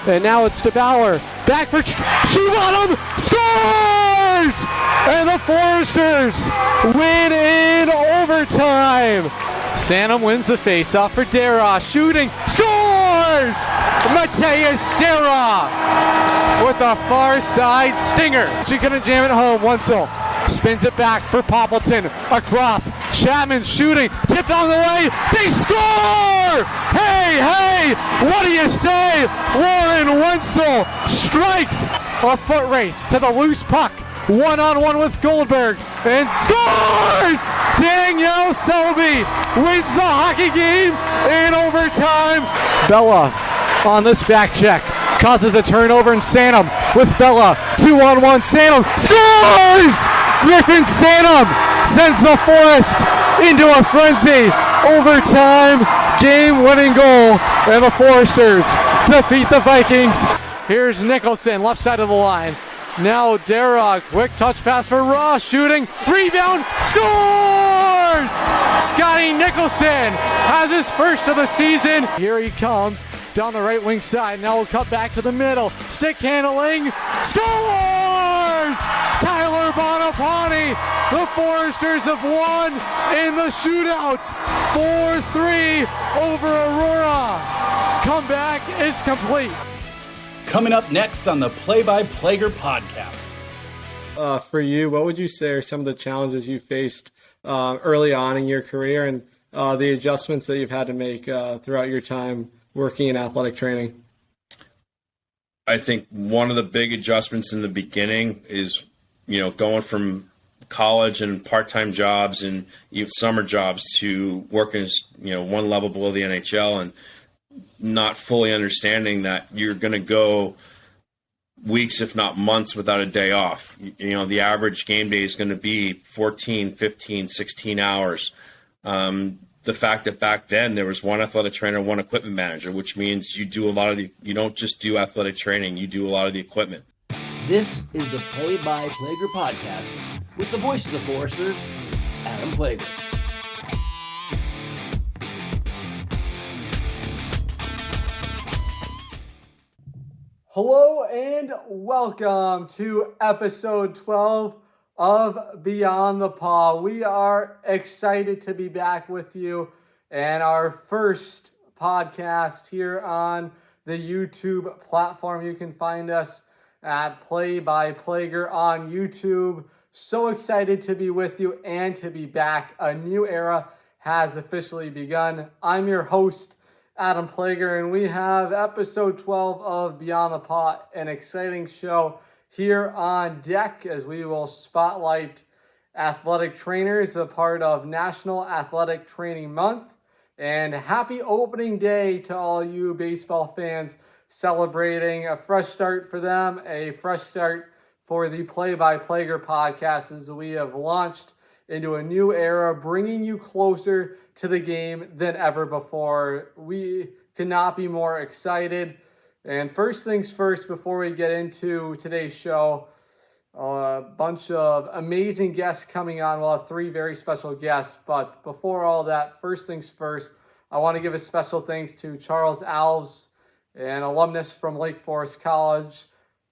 And now it's to Bauer. Back for shoot on him. Scores! And the Foresters win in overtime. Sanum wins the faceoff for Dara. Shooting. Scores! Mateus Dara with a far side stinger. She couldn't jam it home. Wenzel spins it back for Poppleton. Across. Chapman shooting. Tipped on the way. They score! Hey! What do you say? Lauren Wenzel strikes. A foot race to the loose puck. One-on-one with Goldberg. And scores! Danielle Selby wins the hockey game in overtime. Bella on this back check. Causes a turnover, and Sanum with Bella. 2-on-1. Sanum scores! Griffin Sanum sends the Forest into a frenzy. Overtime, game-winning goal, and the Foresters defeat the Vikings. Here's Nicholson, left side of the line. Now Dara, quick touch pass for Ross, shooting, rebound, scores! Scotty Nicholson has his first of the season. Here he comes down the right wing side. Now we'll cut back to the middle. Stick handling, scores! Tyler Bonapani. The Foresters have won in the shootout. 4-3 over Aurora. Comeback is complete. Coming up next on the Play-by-Plager podcast. For you, what would you say are some of the challenges you faced early on in your career and the adjustments that you've had to make throughout your time working in athletic training? I think one of the big adjustments in the beginning is, going from college and part-time jobs and even summer jobs to working as, one level below the NHL and not fully understanding that you're going to go weeks, if not months, without a day off. The average game day is going to be 14, 15, 16 hours. The fact that back then there was one athletic trainer, one equipment manager, which means you don't just do athletic training, you do a lot of the equipment. This is the Play-by-Plager podcast with the voice of the Foresters, Adam Plager. Hello and welcome to episode 12 of Beyond the Paw. We are excited to be back with you and our first podcast here on the YouTube platform. You can find us at Play-by-Plager on YouTube. So excited to be with you and to be back. A new era has officially begun. I'm your host, Adam Plager, and we have episode 12 of Beyond the Paw, an exciting show here on deck as we will spotlight athletic trainers, a part of National Athletic Training Month. And happy opening day to all you baseball fans celebrating a fresh start for them, a fresh start for the Play-by-Plager podcast as we have launched into a new era, bringing you closer to the game than ever before. We cannot be more excited. And first things first, before we get into today's show, a bunch of amazing guests coming on. We'll have three very special guests. But before all that, first things first, I want to give a special thanks to Charles Alves, an alumnus from Lake Forest College,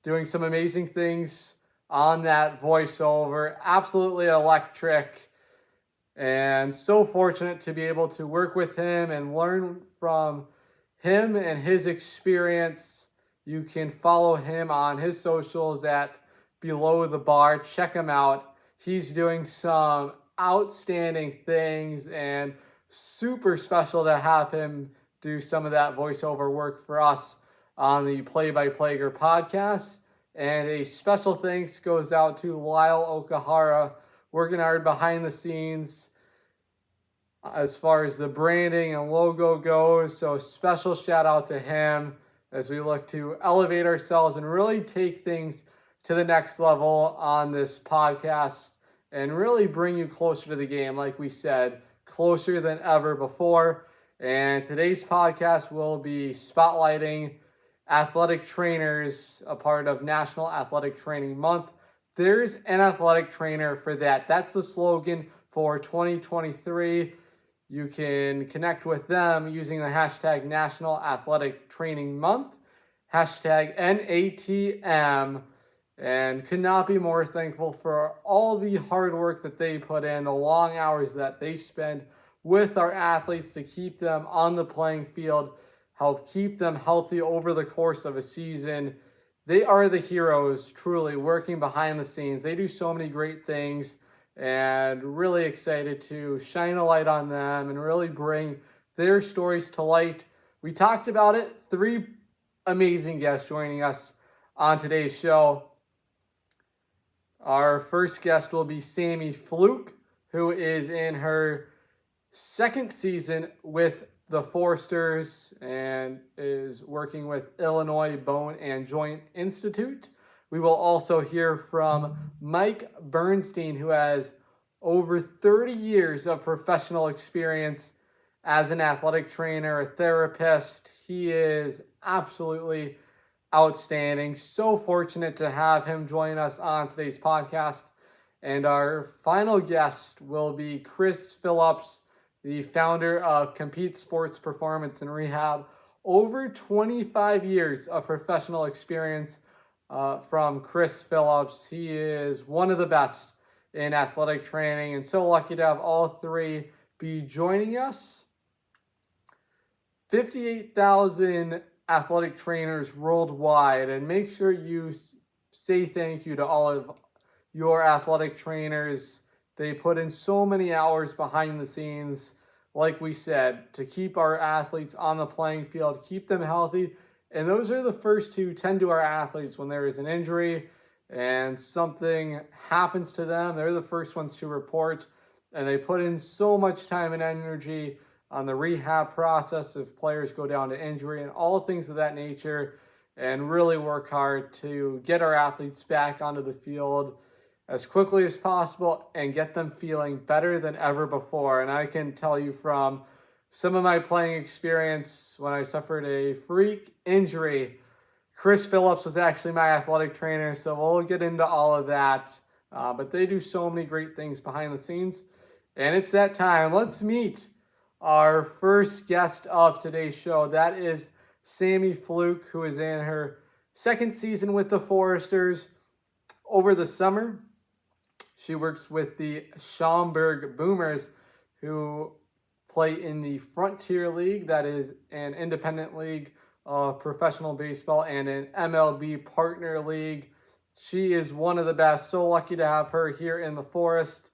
doing some amazing things on that voiceover. Absolutely electric. And so fortunate to be able to work with him and learn from him and his experience. You can follow him on his socials at Below the Bar. Check him out. He's doing some outstanding things and super special to have him do some of that voiceover work for us on the Play-by-Plager podcast. And a special thanks goes out to Lyle Okahara, working hard behind the scenes as far as the branding and logo goes. So special shout out to him as we look to elevate ourselves and really take things to the next level on this podcast and really bring you closer to the game, like we said, closer than ever before. And today's podcast will be spotlighting athletic trainers, a part of National Athletic Training Month. There's an athletic trainer for that. That's the slogan for 2023. You can connect with them using the hashtag National Athletic Training Month, hashtag NATM, and could not be more thankful for all the hard work that they put in, the long hours that they spend with our athletes to keep them on the playing field, help keep them healthy over the course of a season. They are the heroes, truly, working behind the scenes. They do so many great things, and really excited to shine a light on them and really bring their stories to light. We talked about it. 3 amazing guests joining us on today's show. Our first guest will be Sammy Fluck, who is in her 2nd season with the Foresters and is working with Illinois Bone and Joint Institute. We will also hear from Mike Burnstein, who has over 30 years of professional experience as an athletic trainer, a therapist. He is absolutely outstanding. So fortunate to have him join us on today's podcast. And our final guest will be Chris Phillips, the founder of Compete Sports Performance and Rehab. Over 25 years of professional experience from Chris Phillips. He is one of the best in athletic training, and so lucky to have all 3 be joining us. 58,000 athletic trainers worldwide, and make sure you say thank you to all of your athletic trainers. They put in so many hours behind the scenes, like we said, to keep our athletes on the playing field, keep them healthy. And those are the first to tend to our athletes when there is an injury and something happens to them. They're the first ones to report, and they put in so much time and energy on the rehab process if players go down to injury and all things of that nature, and really work hard to get our athletes back onto the field as quickly as possible and get them feeling better than ever before. And I can tell you from some of my playing experience, when I suffered a freak injury, Chris Phillips was actually my athletic trainer, so we'll get into all of that. But they do so many great things behind the scenes. And it's that time. Let's meet our first guest of today's show. That is Sammy Fluck, who is in her 2nd season with the Foresters. Over the summer, she works with the Schaumburg Boomers, who play in the Frontier League, that is an independent league of professional baseball, and an MLB partner league. She is one of the best. So lucky to have her here in the Forest.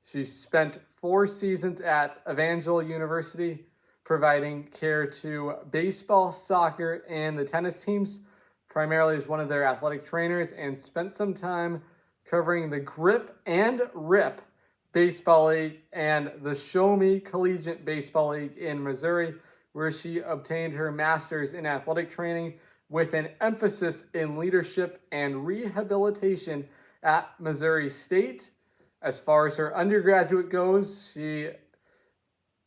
She spent 4 seasons at Evangel University, providing care to baseball, soccer, and the tennis teams, primarily as one of their athletic trainers, and spent some time covering the Grip and Rip Baseball League and the Show Me Collegiate Baseball League in Missouri, where she obtained her master's in athletic training with an emphasis in leadership and rehabilitation at Missouri State. As far as her undergraduate goes, she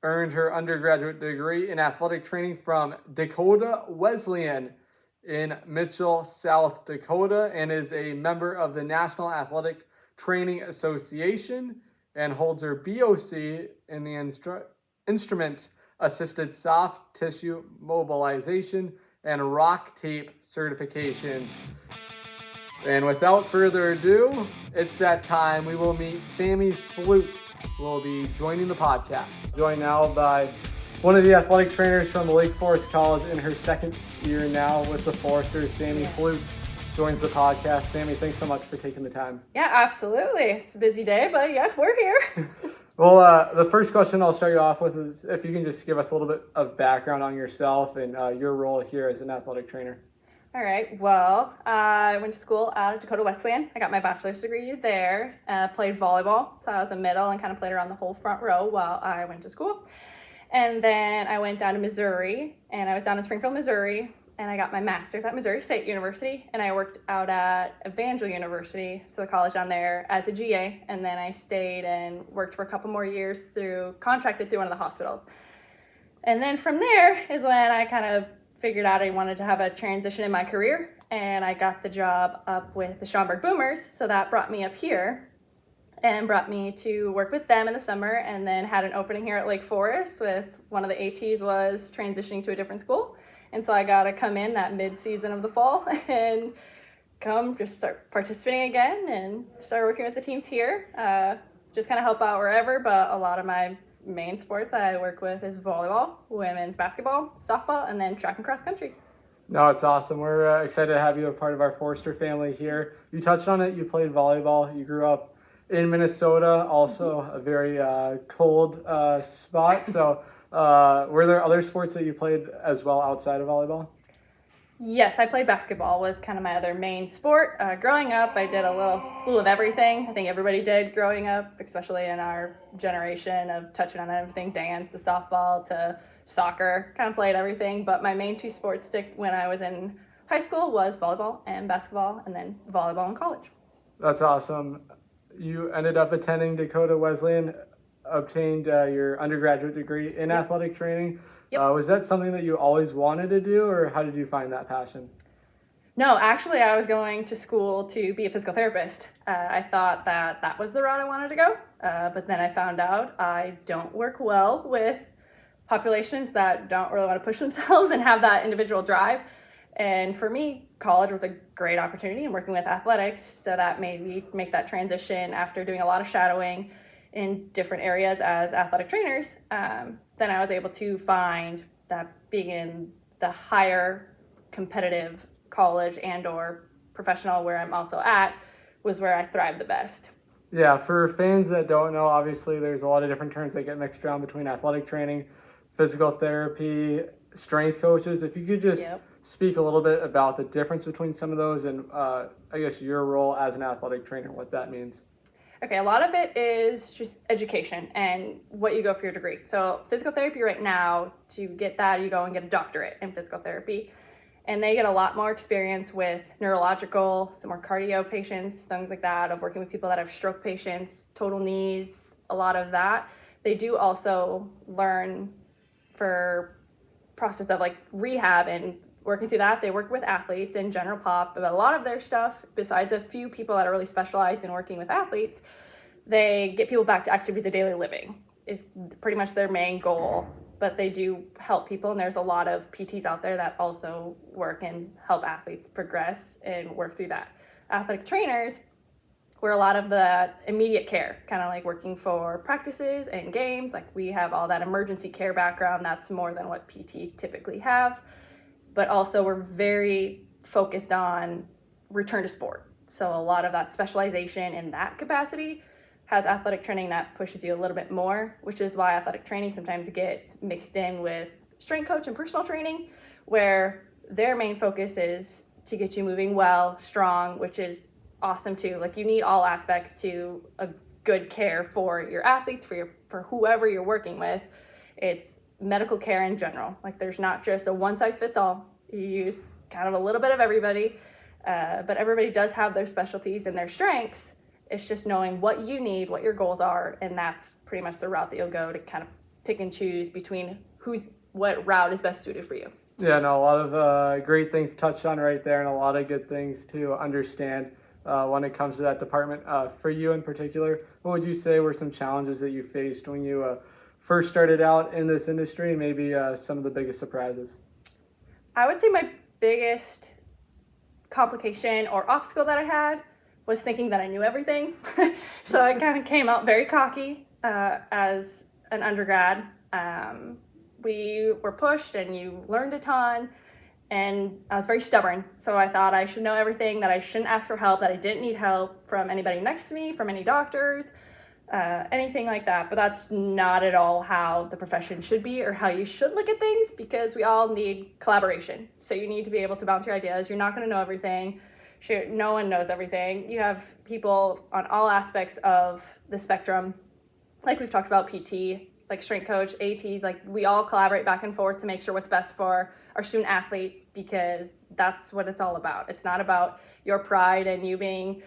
earned her undergraduate degree in athletic training from Dakota Wesleyan in Mitchell, South Dakota, and is a member of the National Athletic Training Association, and holds her BOC in the instrument-assisted soft tissue mobilization and rock tape certifications. And without further ado, it's that time. We will meet Sammy Fluck, who will be joining the podcast. Joined now by one of the athletic trainers from Lake Forest College in her 2nd year now with the Foresters. Sammy Fluck joins the podcast. Sammy, thanks so much for taking the time. Yeah, absolutely. It's a busy day, but yeah, we're here. Well, the first question I'll start you off with is if you can just give us a little bit of background on yourself and your role here as an athletic trainer. All right. Well, I went to school out at Dakota Wesleyan. I got my bachelor's degree there. Played volleyball, so I was a middle and kind of played around the whole front row while I went to school. And then I went down to Missouri, and I was down in Springfield, Missouri, and I got my master's at Missouri State University, and I worked out at Evangel University, so the college down there, as a GA, and then I stayed and worked for a couple more years contracted through one of the hospitals. And then from there is when I kind of figured out I wanted to have a transition in my career, and I got the job up with the Schaumburg Boomers, so that brought me up here and brought me to work with them in the summer, and then had an opening here at Lake Forest with one of the ATs was transitioning to a different school, And so I got to come in that mid-season of the fall and come just start participating again and start working with the teams here. Just kind of help out wherever, but a lot of my main sports I work with is volleyball, women's basketball, softball, and then track and cross country. No, it's awesome. We're excited to have you a part of our Forster family here. You touched on it. You played volleyball. You grew up in Minnesota, also a very cold spot. So were there other sports that you played as well outside of volleyball? Yes, I played basketball, was kind of my other main sport. Growing up, I did a little slew of everything. I think everybody did growing up, especially in our generation of touching on everything, dance to softball to soccer, kind of played everything. But my main two sports stick when I was in high school was volleyball and basketball, and then volleyball in college. That's awesome. You ended up attending Dakota Wesleyan, obtained your undergraduate degree in athletic training. Yep. Was that something that you always wanted to do, or how did you find that passion? No, actually, I was going to school to be a physical therapist. I thought that was the route I wanted to go, but then I found out I don't work well with populations that don't really want to push themselves and have that individual drive. And for me, college was a great opportunity and working with athletics, so that made me make that transition after doing a lot of shadowing in different areas as athletic trainers. Then I was able to find that being in the higher competitive college and or professional where I'm also at was where I thrived the best. Yeah, for fans that don't know, obviously there's a lot of different terms that get mixed around between athletic training, physical therapy, strength coaches. If you could just speak a little bit about the difference between some of those and I guess your role as an athletic trainer, what that means. Okay, a lot of it is just education and what you go for your degree. So physical therapy right now, to get that, you go and get a doctorate in physical therapy. And they get a lot more experience with neurological, some more cardio patients, things like that, of working with people that have stroke patients, total knees, a lot of that. They do also learn for process of like rehab and working through that. They work with athletes in general pop, but a lot of their stuff, besides a few people that are really specialized in working with athletes, they get people back to activities of daily living is pretty much their main goal. But they do help people, and there's a lot of PTs out there that also work and help athletes progress and work through that. Athletic trainers, we're a lot of the immediate care, kind of like working for practices and games. Like we have all that emergency care background. That's more than what PTs typically have. But also we're very focused on return to sport. So a lot of that specialization in that capacity has athletic training that pushes you a little bit more, which is why athletic training sometimes gets mixed in with strength coach and personal training, where their main focus is to get you moving well, strong, which is awesome too. Like you need all aspects to a good care for your athletes, for whoever you're working with. It's medical care in general. Like there's not just a one size fits all. You use kind of a little bit of everybody, but everybody does have their specialties and their strengths. It's just knowing what you need, what your goals are, and that's pretty much the route that you'll go to kind of pick and choose between what route is best suited for you. Yeah, no, a lot of great things touched on right there and a lot of good things to understand when it comes to that department. For you in particular, what would you say were some challenges that you faced when you first started out in this industry, and maybe some of the biggest surprises? I would say my biggest complication or obstacle that I had was thinking that I knew everything. So I kind of came out very cocky as an undergrad. We were pushed and you learned a ton, and I was very stubborn. So I thought I should know everything, that I shouldn't ask for help, that I didn't need help from anybody next to me, from any doctors, anything like that. But that's not at all how the profession should be or how you should look at things, because we all need collaboration. So you need to be able to bounce your ideas. You're not going to know everything. Sure, no one knows everything. You have people on all aspects of the spectrum. Like we've talked about PT, like strength coach, ATs, like we all collaborate back and forth to make sure what's best for our student athletes, because that's what it's all about. It's not about your pride and you being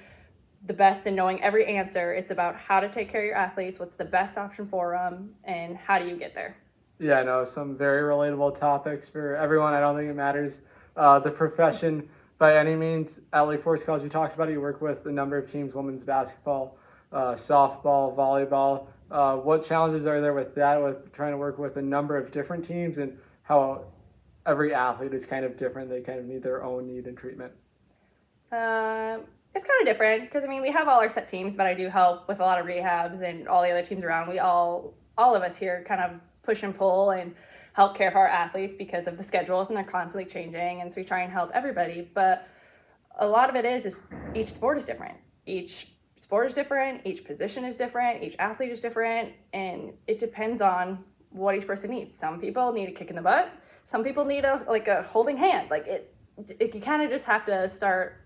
the best and knowing every answer. It's about how to take care of your athletes, what's the best option for them, and how do you get there. Yeah, I know, some very relatable topics for everyone. I don't think it matters the profession by any means. At Lake Forest College, you talked about it, you work with a number of teams, women's basketball, softball, volleyball. What challenges are there with that, with trying to work with a number of different teams, and how every athlete is kind of different. They kind of need their own need and treatment. It's kind of different because, I mean, we have all our set teams, but I do help with a lot of rehabs and all the other teams around. We all of us here kind of push and pull and help care for our athletes because of the schedules, and they're constantly changing. And so we try and help everybody. But a lot of it is just each sport is different. Each sport is different. Each position is different. Each athlete is different. And it depends on what each person needs. Some people need a kick in the butt. Some people need a holding hand. You kind of just have to start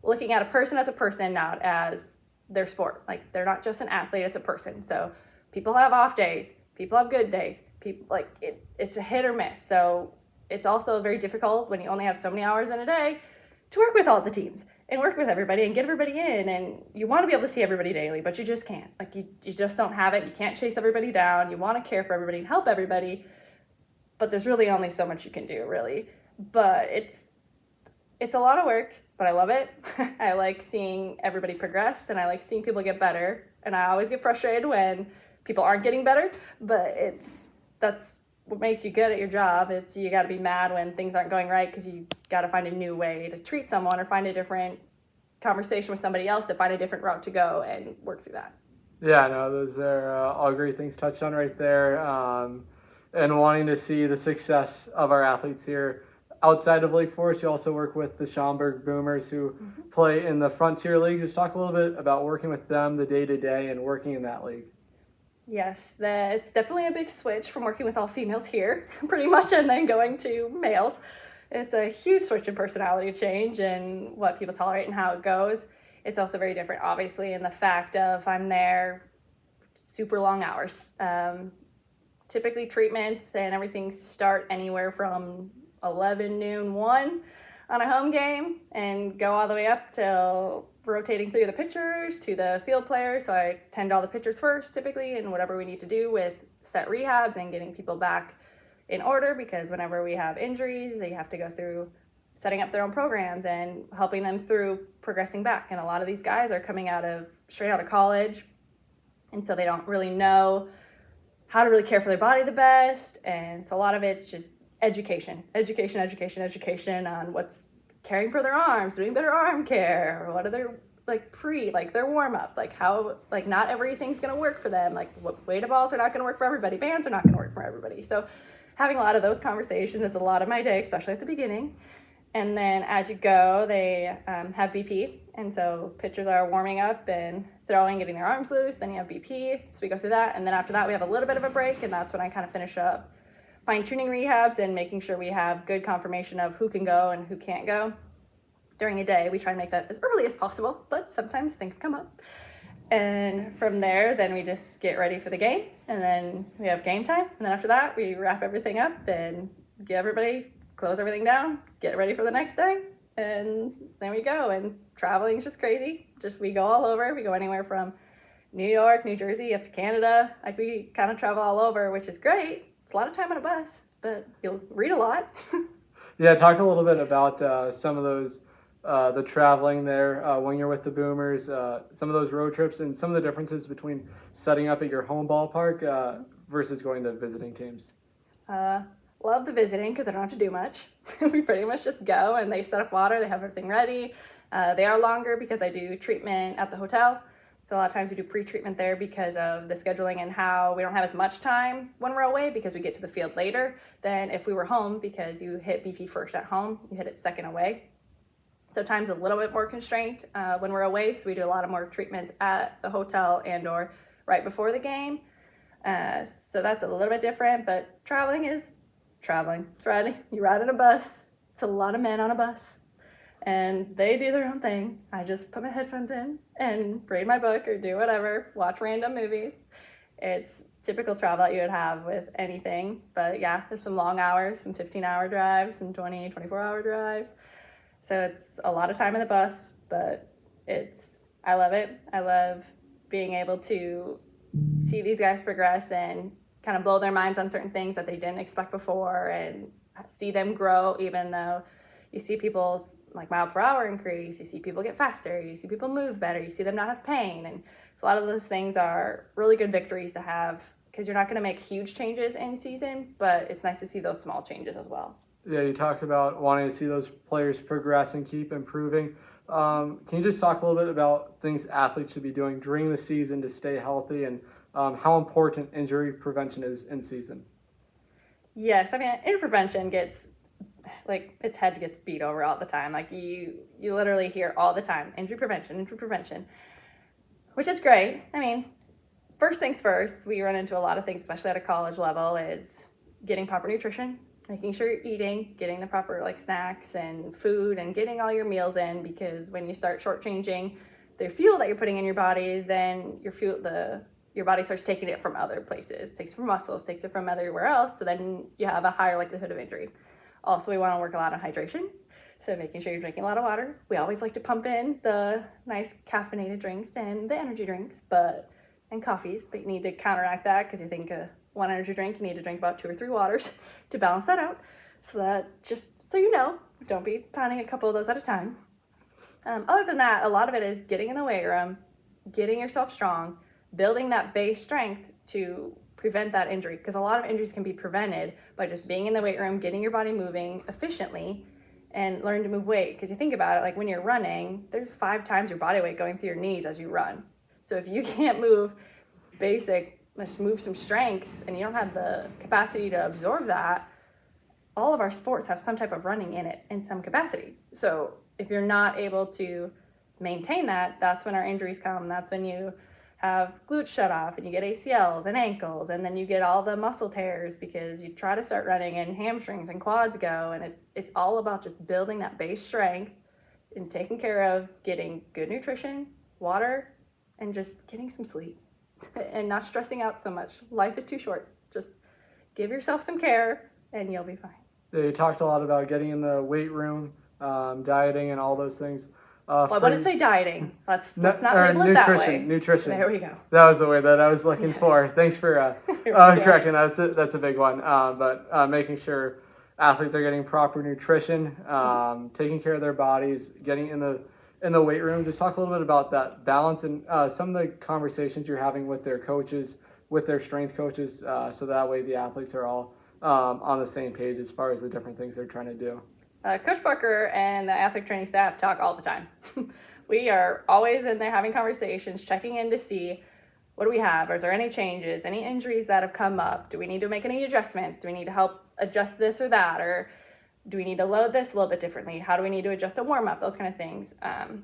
looking at a person as a person, not as their sport. Like, they're not just an athlete, it's a person. So people have off days, people have good days, it's a hit or miss. So it's also very difficult when you only have so many hours in a day to work with all the teams and work with everybody and get everybody in. And you want to be able to see everybody daily, but you just can't. You just don't have it. You can't chase everybody down. You want to care for everybody and help everybody, but there's really only so much you can do, really. But it's a lot of work, but I love it. I like seeing everybody progress, and I like seeing people get better. And I always get frustrated when people aren't getting better, but that's what makes you good at your job. You got to be mad when things aren't going right because you got to find a new way to treat someone or find a different conversation with somebody else to find a different route to go and work through that. Yeah, no, those are all great things touched on right there. And wanting to see the success of our athletes here. Outside of Lake Forest, you also work with the Schaumburg Boomers who play in the Frontier League. Just talk a little bit about working with them the day-to-day and working in that league. Yes, it's definitely a big switch from working with all females here, pretty much, and then going to males. It's a huge switch in personality change and what people tolerate and how it goes. It's also very different, obviously, in the fact of I'm there super long hours. Typically, treatments and everything start anywhere from 11 noon 1 on a home game and go all the way up till rotating through the pitchers to the field players. So I tend all the pitchers first typically, and whatever we need to do with set rehabs and getting people back in order, because whenever we have injuries, they have to go through setting up their own programs and helping them through progressing back. And a lot of these guys are coming straight out of college, and so they don't really know how to really care for their body the best. And so a lot of it's just education on what's caring for their arms, doing better arm care, or what are their their warm-ups, how not everything's going to work for them, what weighted balls are not going to work for everybody, bands are not going to work for everybody. So having a lot of those conversations is a lot of my day, especially at the beginning. And then as you go, they have BP, and so pitchers are warming up and throwing, getting their arms loose, then you have BP, so we go through that. And then after that we have a little bit of a break, and that's when I kind of finish up fine-tuning rehabs and making sure we have good confirmation of who can go and who can't go during a day. We try to make that as early as possible, but sometimes things come up. And from there, then we just get ready for the game, and then we have game time. And then after that, we wrap everything up and close everything down, get ready for the next day, and then we go. And traveling is just crazy. We go all over. We go anywhere from New York, New Jersey, up to Canada. We kind of travel all over, which is great. It's a lot of time on a bus, but you'll read a lot. Yeah, talk a little bit about some of those, the traveling there when you're with the Boomers, some of those road trips, and some of the differences between setting up at your home ballpark versus going to visiting teams. Love the visiting because I don't have to do much. We pretty much just go, and they set up water, they have everything ready. They are longer because I do treatment at the hotel. So a lot of times we do pre-treatment there because of the scheduling and how we don't have as much time when we're away, because we get to the field later than if we were home, because you hit BP first at home, you hit it second away. So time's a little bit more constrained when we're away, so we do a lot of more treatments at the hotel and or right before the game. So that's a little bit different, but traveling is traveling. It's riding. You ride on a bus. It's a lot of men on a bus, and they do their own thing. I just put my headphones in and read my book or do whatever, watch random movies. It's typical travel that you would have with anything. But yeah, there's some long hours, some 15-hour drives, some 20, 24-hour drives. So it's a lot of time in the bus, but I love it. I love being able to see these guys progress and kind of blow their minds on certain things that they didn't expect before, and see them grow, even though you see people's mile per hour increase, you see people get faster, you see people move better, you see them not have pain. And so a lot of those things are really good victories to have, because you're not going to make huge changes in season, but it's nice to see those small changes as well. Yeah, you talked about wanting to see those players progress and keep improving. Can you just talk a little bit about things athletes should be doing during the season to stay healthy and how important injury prevention is in season? Yes, I mean, injury prevention gets, like, its head gets beat over all the time. Like, you literally hear all the time, injury prevention, which is great. I mean, first things first, we run into a lot of things, especially at a college level, is getting proper nutrition, making sure you're eating, getting the proper like snacks and food, and getting all your meals in, because when you start shortchanging the fuel that you're putting in your body, then your body starts taking it from other places, takes it from muscles, takes it from everywhere else, so then you have a higher likelihood of injury. Also, we want to work a lot on hydration, so making sure you're drinking a lot of water. We always like to pump in the nice caffeinated drinks and the energy drinks, and coffees, but you need to counteract that, because you think one energy drink, you need to drink about 2 or 3 waters to balance that out. So that, just so you know, don't be pounding a couple of those at a time. Other than that, a lot of it is getting in the weight room, getting yourself strong, building that base strength to prevent that injury, because a lot of injuries can be prevented by just being in the weight room, getting your body moving efficiently, and learn to move weight. Because you think about it, like when you're running, there's 5 times your body weight going through your knees as you run. So if you can't move let's move some strength, and you don't have the capacity to absorb that, all of our sports have some type of running in it in some capacity. So if you're not able to maintain that, that's when our injuries come. That's when you have glutes shut off and you get ACLs and ankles, and then you get all the muscle tears because you try to start running and hamstrings and quads go. And it's all about just building that base strength and taking care of getting good nutrition, water, and just getting some sleep and not stressing out so much. Life is too short. Just give yourself some care and you'll be fine. You talked a lot about getting in the weight room, dieting, and all those things. Well, I wouldn't say dieting. Let's not label it that way. Nutrition. There we go. That was the way that I was looking for. Thanks for correcting that. That's a big one. But making sure athletes are getting proper nutrition, taking care of their bodies, getting in the weight room. Just talk a little bit about that balance and some of the conversations you're having with their coaches, with their strength coaches, so that way the athletes are all on the same page as far as the different things they're trying to do. Coach Parker and the athletic training staff talk all the time. We are always in there having conversations, checking in to see what do we have? Is there any changes, any injuries that have come up? Do we need to make any adjustments? Do we need to help adjust this or that? Or do we need to load this a little bit differently? How do we need to adjust a warm-up? Those kind of things.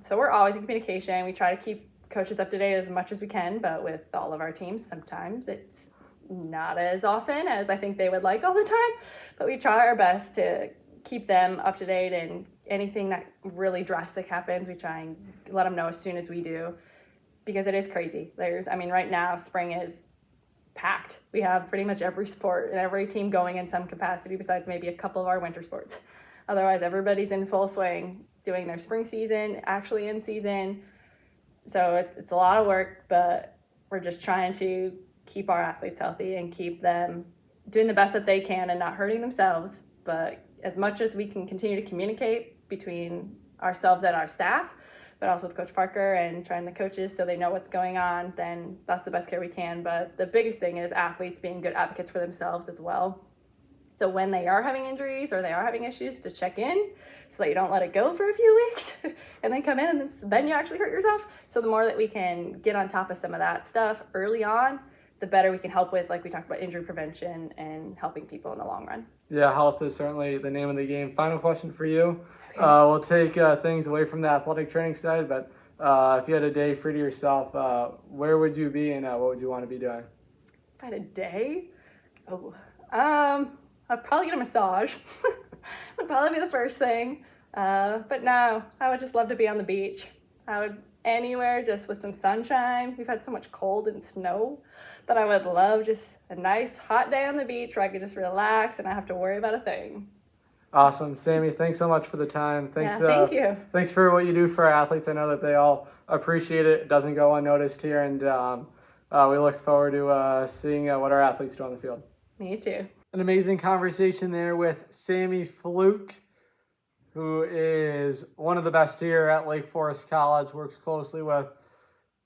So we're always in communication. We try to keep coaches up to date as much as we can, but with all of our teams, sometimes it's not as often as I think they would like all the time. But we try our best to keep them up to date, and anything that really drastic happens, we try and let them know as soon as we do, because it is crazy. Right now, spring is packed. We have pretty much every sport and every team going in some capacity besides maybe a couple of our winter sports. Otherwise, everybody's in full swing doing their spring season, actually in season. So it's a lot of work, but we're just trying to keep our athletes healthy and keep them doing the best that they can and not hurting themselves. But as much as we can continue to communicate between ourselves and our staff, but also with Coach Parker and trying the coaches so they know what's going on, then that's the best care we can. But the biggest thing is athletes being good advocates for themselves as well. So when they are having injuries or they are having issues, to check in so that you don't let it go for a few weeks and then come in and then you actually hurt yourself. So the more that we can get on top of some of that stuff early on, the better we can help with, like we talked about, injury prevention and helping people in the long run. Yeah, health is certainly the name of the game. Final question for you. Okay. We'll take things away from the athletic training side, but if you had a day free to yourself, where would you be and what would you want to be doing? If I had a day? I'd probably get a massage. Would probably be the first thing. But no, I would just love to be on the beach. I would anywhere just with some sunshine. We've had so much cold and snow that I would love just a nice hot day on the beach where I could just relax and not have to worry about a thing. Awesome. Sammy, thanks so much for the time. Thanks, thank you. Thanks for what you do for our athletes. I know that they all appreciate it. It doesn't go unnoticed here, and we look forward to seeing what our athletes do on the field. Me too. An amazing conversation there with Sammy Fluck, who is one of the best here at Lake Forest College, works closely with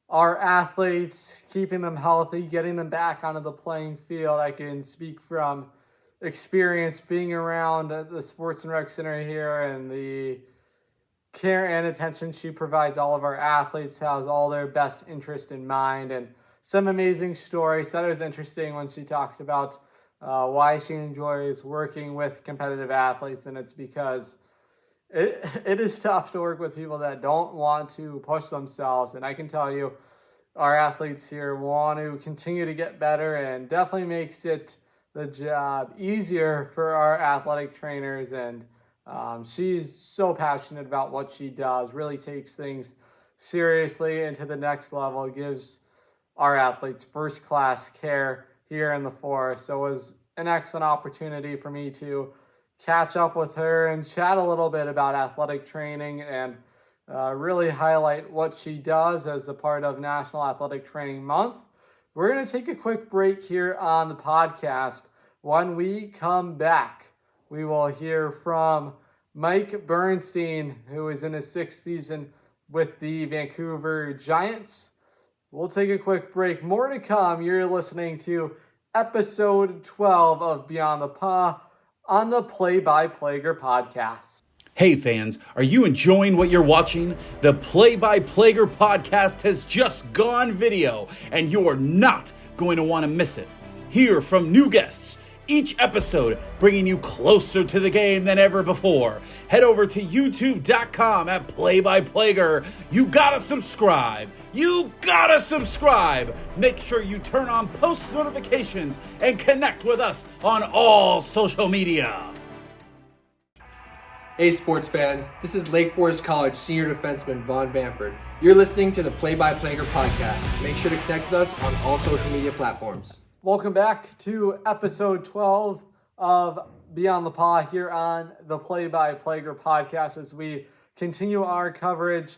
our athletes, keeping them healthy, getting them back onto the playing field. I can speak from experience being around the Sports and Rec Center here, and the care and attention she provides all of our athletes, has all their best interest in mind, and some amazing stories. That was interesting when she talked about why she enjoys working with competitive athletes, and it's because it is tough to work with people that don't want to push themselves. And I can tell you, our athletes here want to continue to get better, and definitely makes it the job easier for our athletic trainers. And she's so passionate about what she does, really takes things seriously into the next level, gives our athletes first-class care here in the forest. So it was an excellent opportunity for me to catch up with her and chat a little bit about athletic training, and really highlight what she does as a part of National Athletic Training Month. We're going to take a quick break here on the podcast. When we come back, we will hear from Mike Burnstein, who is in his 6th season with the Vancouver Giants. We'll take a quick break. More to come. You're listening to episode 12 of Beyond the Paw on the Play by Plager podcast. Hey fans, are you enjoying what you're watching? The Play by Plager podcast has just gone video, and you are not going to want to miss it. Hear from new guests each episode, bringing you closer to the game than ever before. Head over to youtube.com at Play by Plager. You gotta subscribe. Make sure you turn on post notifications and connect with us on all social media. Hey sports fans, this is Lake Forest College senior defenseman Vaughn Bamford. You're listening to the Play by Plager podcast. Make sure to connect with us on all social media platforms. Welcome back to episode 12 of Beyond the Paw here on the Play by Plager podcast, as we continue our coverage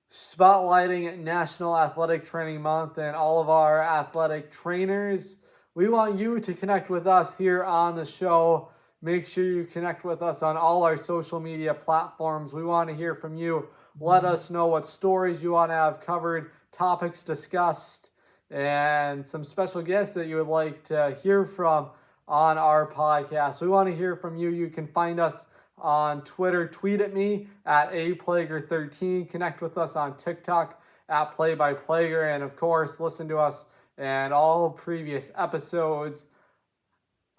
spotlighting National Athletic Training Month and all of our athletic trainers. We want you to connect with us here on the show. Make sure you connect with us on all our social media platforms. We want to hear from you. Let us know what stories you want to have covered, topics discussed, and some special guests that you would like to hear from on our podcast. We want to hear from you. You can find us on Twitter. Tweet at me at aplager13. Connect with us on TikTok at playbyplager. And of course, listen to us and all previous episodes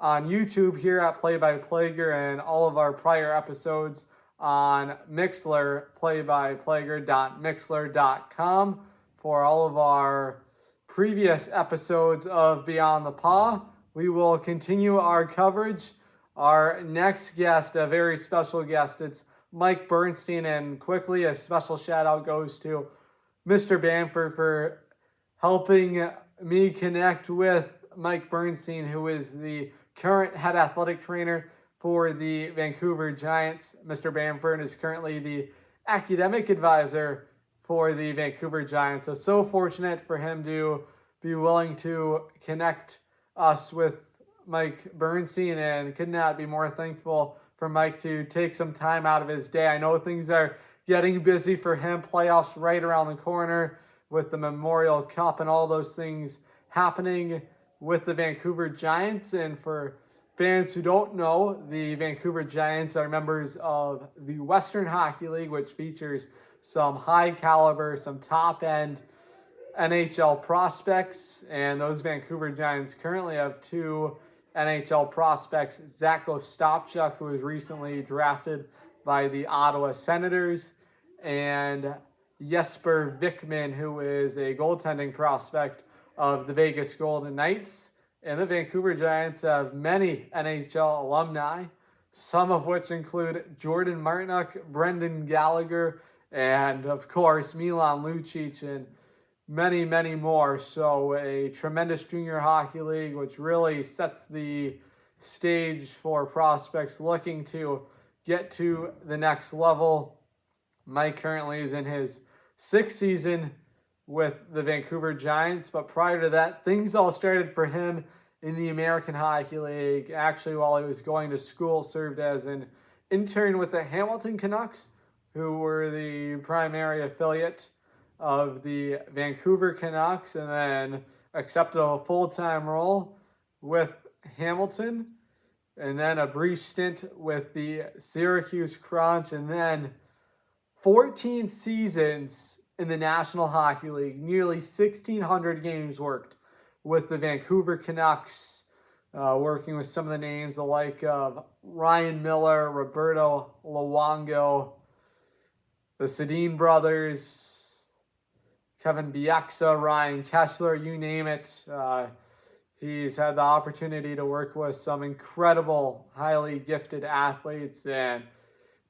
on YouTube here at Play by Plager, and all of our prior episodes on Mixler, playbyplager.mixler.com, for all of our previous episodes of Beyond the Paw. We will continue our coverage. Our next guest, a very special guest, it's Mike Burnstein, and quickly a special shout out goes to Mr. Bamford for helping me connect with Mike Burnstein, who is the current head athletic trainer for the Vancouver Giants. Mr. Bamford is currently the academic advisor for the Vancouver Giants. So fortunate for him to be willing to connect us with Mike Burnstein, and could not be more thankful for Mike to take some time out of his day. I know things are getting busy for him, playoffs right around the corner with the Memorial Cup and all those things happening with the Vancouver Giants. And for fans who don't know, the Vancouver Giants are members of the Western Hockey League, which features some high caliber, some top end NHL prospects. And those Vancouver Giants currently have 2 NHL prospects: Zach Ostapchuk, who was recently drafted by the Ottawa Senators, and Jesper Vikman, who is a goaltending prospect of the Vegas Golden Knights. And the Vancouver Giants have many NHL alumni, some of which include Jordan Martinook, Brendan Gallagher, and of course Milan Lucic, and many, many more. So a tremendous junior hockey league, which really sets the stage for prospects looking to get to the next level. Mike currently is in his 6th season with the Vancouver Giants, but prior to that, things all started for him in the American Hockey League. Actually, while he was going to school, served as an intern with the Hamilton Canucks, who were the primary affiliate of the Vancouver Canucks, and then accepted a full-time role with Hamilton. and then a brief stint with the Syracuse Crunch, and then 14 seasons in the National Hockey League, nearly 1,600 games worked with the Vancouver Canucks, working with some of the names the like of Ryan Miller, Roberto Luongo, the Sedin brothers, Kevin Bieksa, Ryan Kessler, you name it. He's had the opportunity to work with some incredible, highly gifted athletes and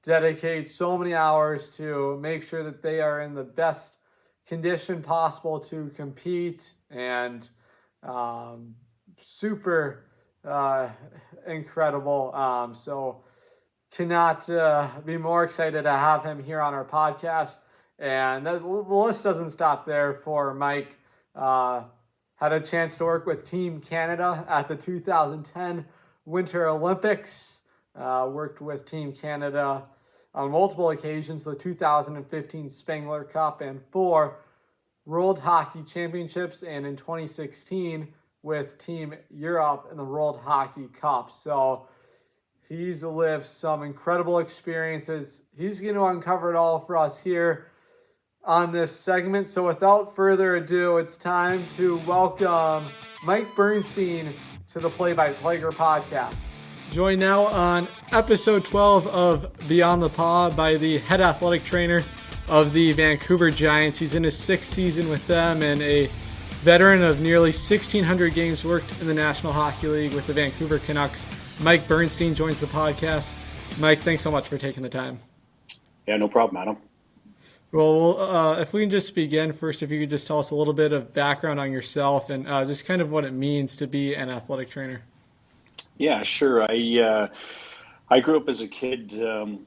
dedicate so many hours to make sure that they are in the best condition possible to compete, and super incredible. So cannot be more excited to have him here on our podcast. And the list doesn't stop there for Mike. Had a chance to work with Team Canada at the 2010 Winter Olympics. Worked with Team Canada on multiple occasions, the 2015 Spengler Cup and 4 World Hockey Championships, and in 2016 with Team Europe in the World Hockey Cup. So he's lived some incredible experiences. He's going to uncover it all for us here on this segment. So without further ado, it's time to welcome Mike Burnstein to the Play-by-Plager podcast. Joined now on episode 12 of Beyond the Paw by the head athletic trainer of the Vancouver Giants. He's in his 6th season with them and a veteran of nearly 1,600 games worked in the National Hockey League with the Vancouver Canucks. Mike Burnstein joins the podcast. Mike, thanks so much for taking the time. Yeah, no problem, Adam. Well, if we can just begin first, if you could just tell us a little bit of background on yourself and just kind of what it means to be an athletic trainer. Yeah, sure. I grew up as a kid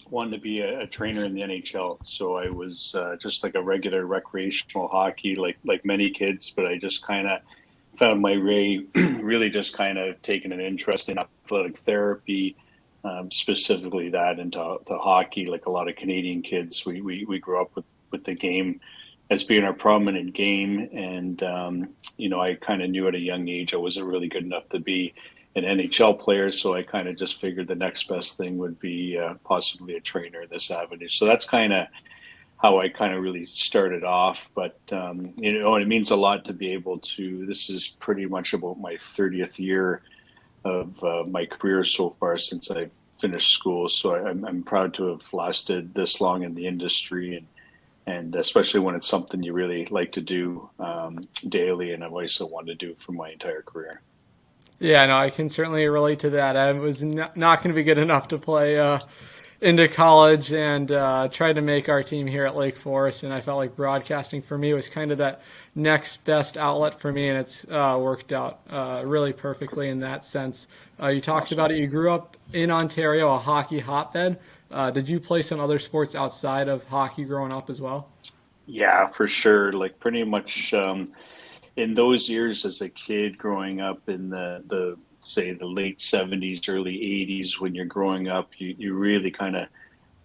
wanting to be a trainer in the NHL. So I was just like a regular recreational hockey, like many kids, but I just kind of found my way really just kind of taking an interest in athletic therapy, specifically that into the hockey. Like a lot of Canadian kids, we grew up with the game as being our prominent game. And, I kind of knew at a young age I wasn't really good enough to be an NHL player. So I kind of just figured the next best thing would be possibly a trainer in this avenue. So that's kind of how I kind of really started off. But, it means a lot to be able to, this is pretty much about my 30th year of my career so far since I've finished school. So I'm proud to have lasted this long in the industry, and especially when it's something you really like to do daily, and I've also wanted to do for my entire career. Yeah, no, I can certainly relate to that. I was not going to be good enough to play into college and tried to make our team here at Lake Forest, and I felt like broadcasting for me was kind of that next best outlet for me, and it's worked out really perfectly in that sense. You talked about it. You grew up in Ontario, a hockey hotbed. Did you play some other sports outside of hockey growing up as well? Yeah, for sure. Like pretty much in those years as a kid growing up in the say the late 70s, early 80s, when you're growing up, you really kind of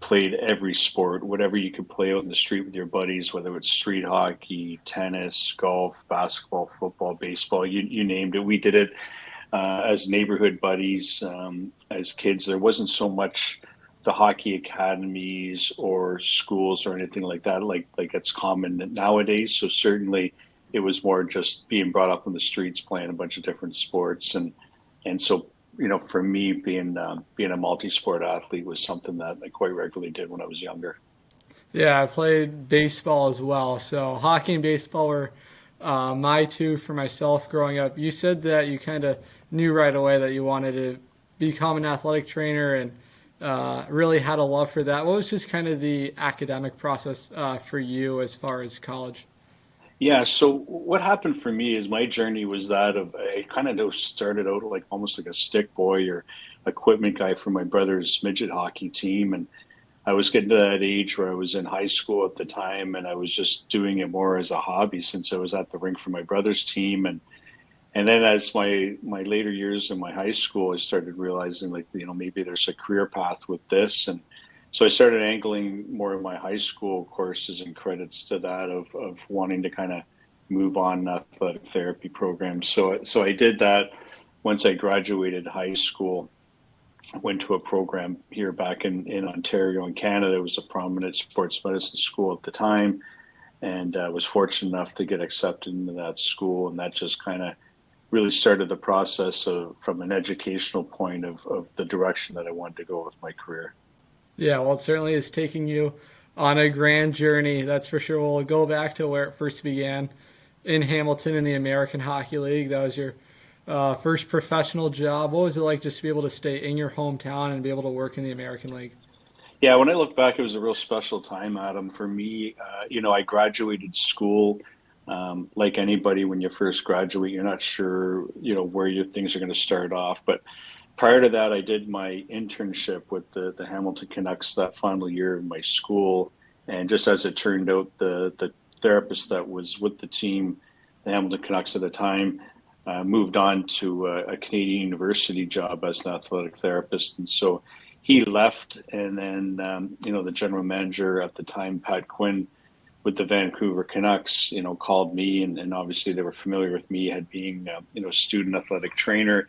played every sport, whatever you could play out in the street with your buddies, whether it's street hockey, tennis, golf, basketball, football, baseball, you named it. We did it as neighborhood buddies. As kids, there wasn't so much the hockey academies or schools or anything like that, like it's common nowadays. So certainly it was more just being brought up on the streets, playing a bunch of different sports. And so, for me, being a multi-sport athlete was something that I quite regularly did when I was younger. Yeah, I played baseball as well. So hockey and baseball were my two for myself growing up. You said that you kind of knew right away that you wanted to become an athletic trainer and really had a love for that. What was just kind of the academic process for you as far as college? Yeah, so what happened for me is my journey was that of I kind of started out like almost like a stick boy or equipment guy for my brother's midget hockey team, and I was getting to that age where I was in high school at the time, and I was just doing it more as a hobby since I was at the rink for my brother's team, and then as my later years in my high school, I started realizing like maybe there's a career path with this, and so I started angling more of my high school courses and credits to that of wanting to kind of move on athletic therapy programs. So I did that once I graduated high school. went to a program here back in Ontario in Canada. It was a prominent sports medicine school at the time, and was fortunate enough to get accepted into that school, and that just kind of really started the process of, from an educational point of the direction that I wanted to go with my career. Yeah, well, it certainly is taking you on a grand journey, that's for sure. We'll go back to where it first began in Hamilton in the American Hockey League. That was your first professional job. What was it like just to be able to stay in your hometown and be able to work in the American League? Yeah, when I look back, it was a real special time, Adam. For me, I graduated school. Like anybody, when you first graduate, you're not sure, where your things are going to start off. But prior to that, I did my internship with the Hamilton Canucks that final year of my school. And just as it turned out, the therapist that was with the team, the Hamilton Canucks at the time, moved on to a Canadian university job as an athletic therapist. And so he left, and then, the general manager at the time, Pat Quinn, with the Vancouver Canucks, called me, and obviously they were familiar with me, had being, student athletic trainer.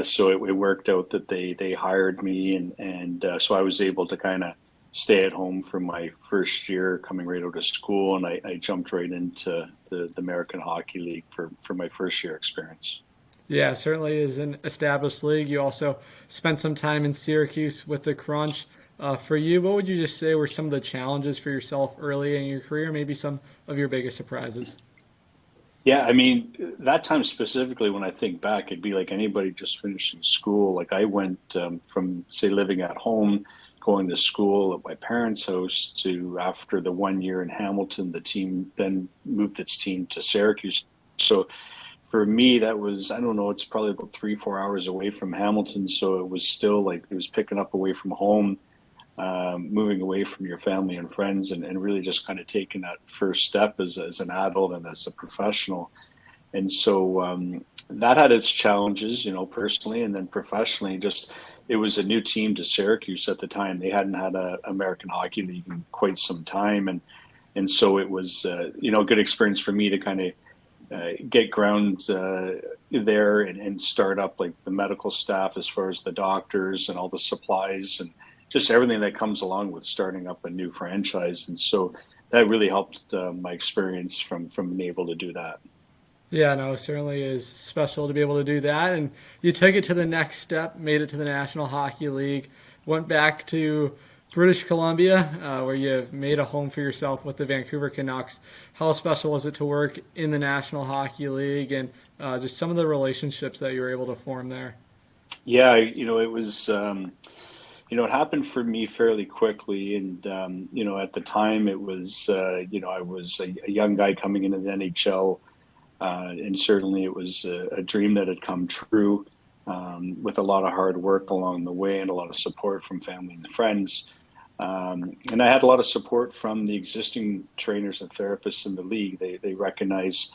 So it worked out that they hired me, and so I was able to kind of stay at home for my first year coming right out of school, and I jumped right into the American Hockey League for my first year experience. Yeah, certainly is an established league. You also spent some time in Syracuse with the Crunch. For you, what would you just say were some of the challenges for yourself early in your career, maybe some of your biggest surprises? Yeah, I mean, that time specifically, when I think back, it'd be like anybody just finishing school. Like I went from, say, living at home, going to school at my parents' house, to after the 1 year in Hamilton, the team then moved its team to Syracuse. So for me, that was, I don't know, it's probably about 3-4 hours away from Hamilton. So it was still like, it was picking up away from home, moving away from your family and friends, and really just kind of taking that first step as an adult and as a professional. And so that had its challenges, personally, and then professionally. Just, it was a new team to Syracuse at the time. They hadn't had an American Hockey League in quite some time, and so it was a good experience for me to kind of get ground there and start up like the medical staff as far as the doctors and all the supplies and just everything that comes along with starting up a new franchise. And so that really helped my experience from being able to do that. Yeah, no, it certainly is special to be able to do that. And you took it to the next step, made it to the National Hockey League, went back to British Columbia, where you've made a home for yourself with the Vancouver Canucks. How special was it to work in the National Hockey League, and just some of the relationships that you were able to form there? Yeah, it was, it happened for me fairly quickly. And, at the time it was, I was a young guy coming into the NHL. And certainly it was a dream that had come true, with a lot of hard work along the way and a lot of support from family and friends. And I had a lot of support from the existing trainers and therapists in the league. They recognize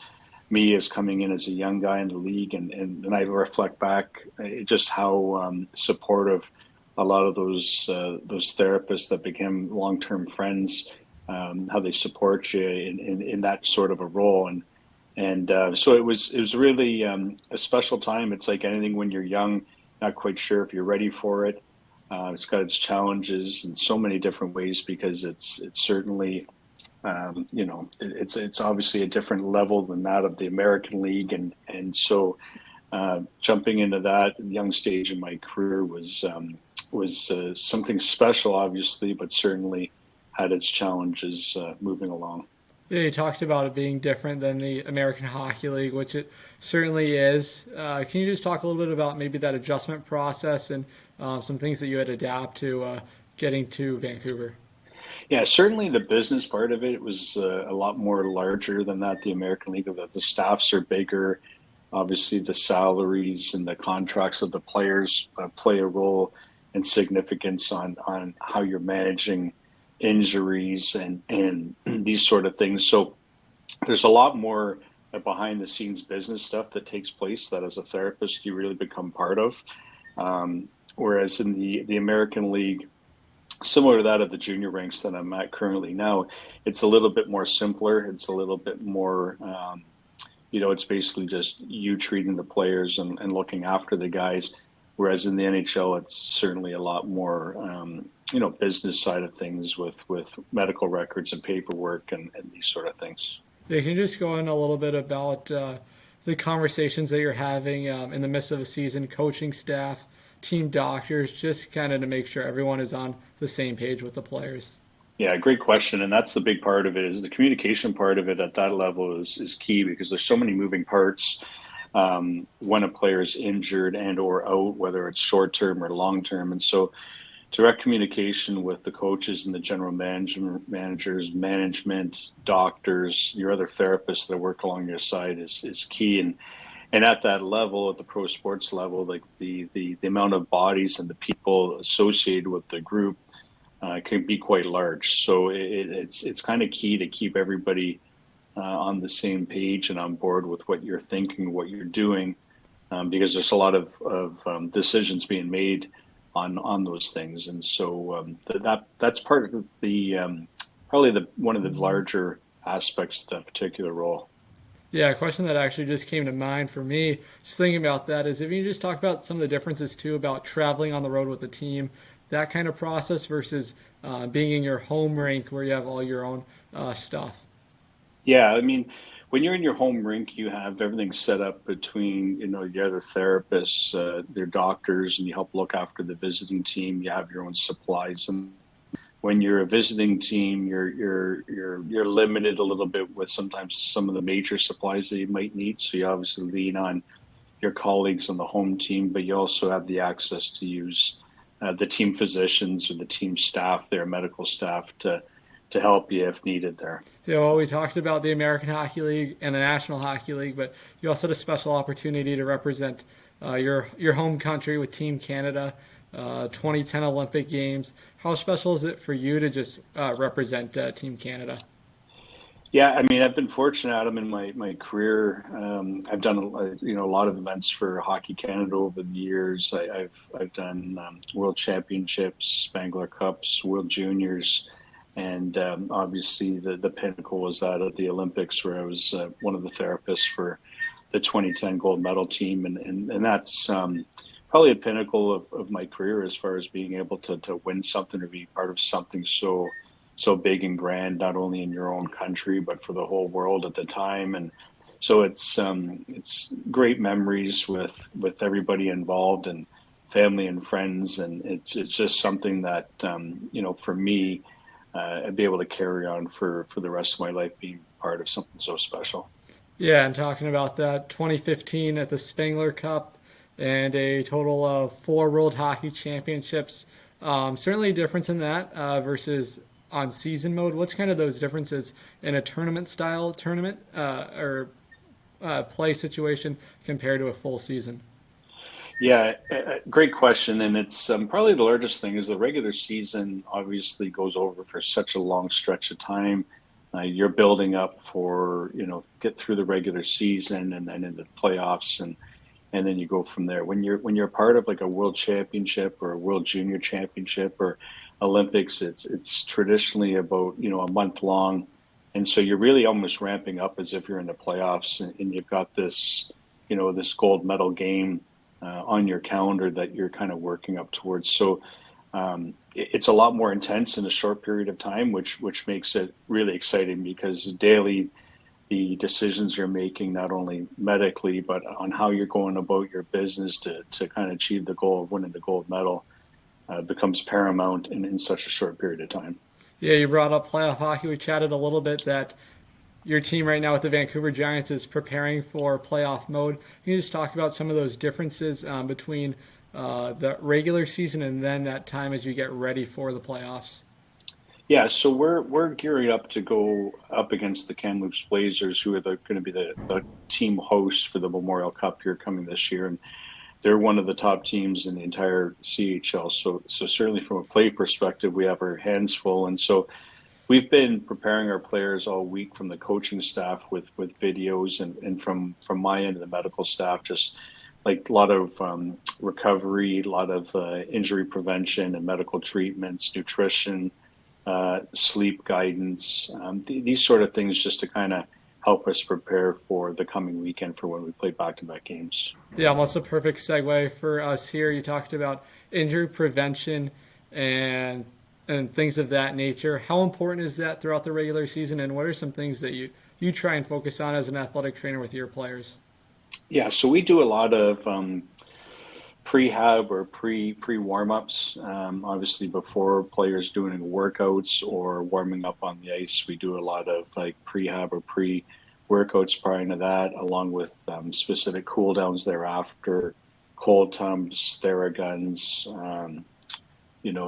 me as coming in as a young guy in the league. And I reflect back just how supportive a lot of those therapists that became long-term friends, how they support you in that sort of a role. And so it was really a special time. It's like anything when you're young, not quite sure if you're ready for it. It's got its challenges in so many different ways, because it's certainly, it's obviously a different level than that of the American League. And so jumping into that young stage in my career was something special, obviously, but certainly had its challenges moving along. Yeah, you talked about it being different than the American Hockey League, which it certainly is. Can you just talk a little bit about maybe that adjustment process and some things that you had to adapt to getting to Vancouver? Yeah, certainly the business part of it was a lot more larger than that. The American League, the staffs are bigger. Obviously, the salaries and the contracts of the players play a role and significance on how you're managing injuries and these sort of things. So there's a lot more behind the scenes business stuff that takes place that as a therapist you really become part of. Whereas in the American League, similar to that of the junior ranks that I'm at currently now, it's a little bit more simpler. It's a little bit more, it's basically just you treating the players and looking after the guys. Whereas in the NHL, it's certainly a lot more, business side of things with medical records and paperwork and these sort of things. Yeah, can you just go in a little bit about the conversations that you're having in the midst of a season, coaching staff, team doctors, just kind of to make sure everyone is on the same page with the players? Yeah, great question. And that's the big part of it, is the communication part of it at that level is key, because there's so many moving parts when a player is injured and or out, whether it's short term or long term. And so direct communication with the coaches and the general managers, management, doctors, your other therapists that work along your side is key. And at that level, at the pro sports level, like the amount of bodies and the people associated with the group can be quite large. So it's kind of key to keep everybody on the same page and on board with what you're thinking, what you're doing, because there's a lot of decisions being made on those things. And so that's part of the probably one of the larger aspects of that particular role. Yeah, a question that actually just came to mind for me, just thinking about that, is if you just talk about some of the differences too about traveling on the road with the team, that kind of process versus being in your home rink where you have all your own stuff. Yeah, I mean, when you're in your home rink, you have everything set up between, your other therapists, their doctors, and you help look after the visiting team. You have your own supplies, and when you're a visiting team, you're limited a little bit with sometimes some of the major supplies that you might need. So you obviously lean on your colleagues on the home team, but you also have the access to use the team physicians or the team staff, their medical staff, to help you if needed there. Yeah, well, we talked about the American Hockey League and the National Hockey League, but you also had a special opportunity to represent your home country with Team Canada, 2010 Olympic Games. How special is it for you to just represent Team Canada? Yeah, I mean, I've been fortunate, Adam, in my career. I've done a lot of events for Hockey Canada over the years. I've done World Championships, Spangler Cups, World Juniors, and obviously the pinnacle was that at the Olympics, where I was one of the therapists for the 2010 gold medal team, and that's probably a pinnacle of my career as far as being able to win something or be part of something so big and grand, not only in your own country but for the whole world at the time. And so it's great memories with everybody involved and family and friends, and it's just something that for me, I'd be able to carry on for the rest of my life, being part of something so special. Yeah, and talking about that, 2015 at the Spangler Cup and a total of 4 World Hockey Championships. Certainly a difference in that versus on season mode. What's kind of those differences in a tournament-style tournament or play situation compared to a full season? Yeah, great question. And it's probably the largest thing is the regular season obviously goes over for such a long stretch of time. You're building up for, get through the regular season and then into the playoffs, and then you go from there. When you're part of like a world championship or a world junior championship or Olympics, it's traditionally about, a month long. And so you're really almost ramping up as if you're in the playoffs, and you've got this, this gold medal game on your calendar that you're kind of working up towards. So it's a lot more intense in a short period of time, which makes it really exciting, because daily the decisions you're making, not only medically, but on how you're going about your business to kind of achieve the goal of winning the gold medal becomes paramount in such a short period of time. Yeah, you brought up playoff hockey. We chatted a little bit that your team right now with the Vancouver Giants is preparing for playoff mode. Can you just talk about some of those differences between the regular season and then that time as you get ready for the playoffs? Yeah, so we're gearing up to go up against the Kamloops Blazers, who are going to be the team hosts for the Memorial Cup here coming this year, and they're one of the top teams in the entire CHL. So certainly from a play perspective, we have our hands full, and so we've been preparing our players all week from the coaching staff with videos, and from my end of the medical staff, just like a lot of recovery, a lot of injury prevention and medical treatments, nutrition, sleep guidance, these sort of things, just to kind of help us prepare for the coming weekend for when we play back-to-back games. Yeah, almost a perfect segue for us here. You talked about injury prevention and things of that nature. How important is that throughout the regular season, and what are some things that you try and focus on as an athletic trainer with your players? Yeah, so we do a lot of prehab or pre warm-ups. Obviously, before players doing workouts or warming up on the ice, we do a lot of like prehab or pre-workouts prior to that, along with specific cool downs thereafter, cold tubs, Theraguns,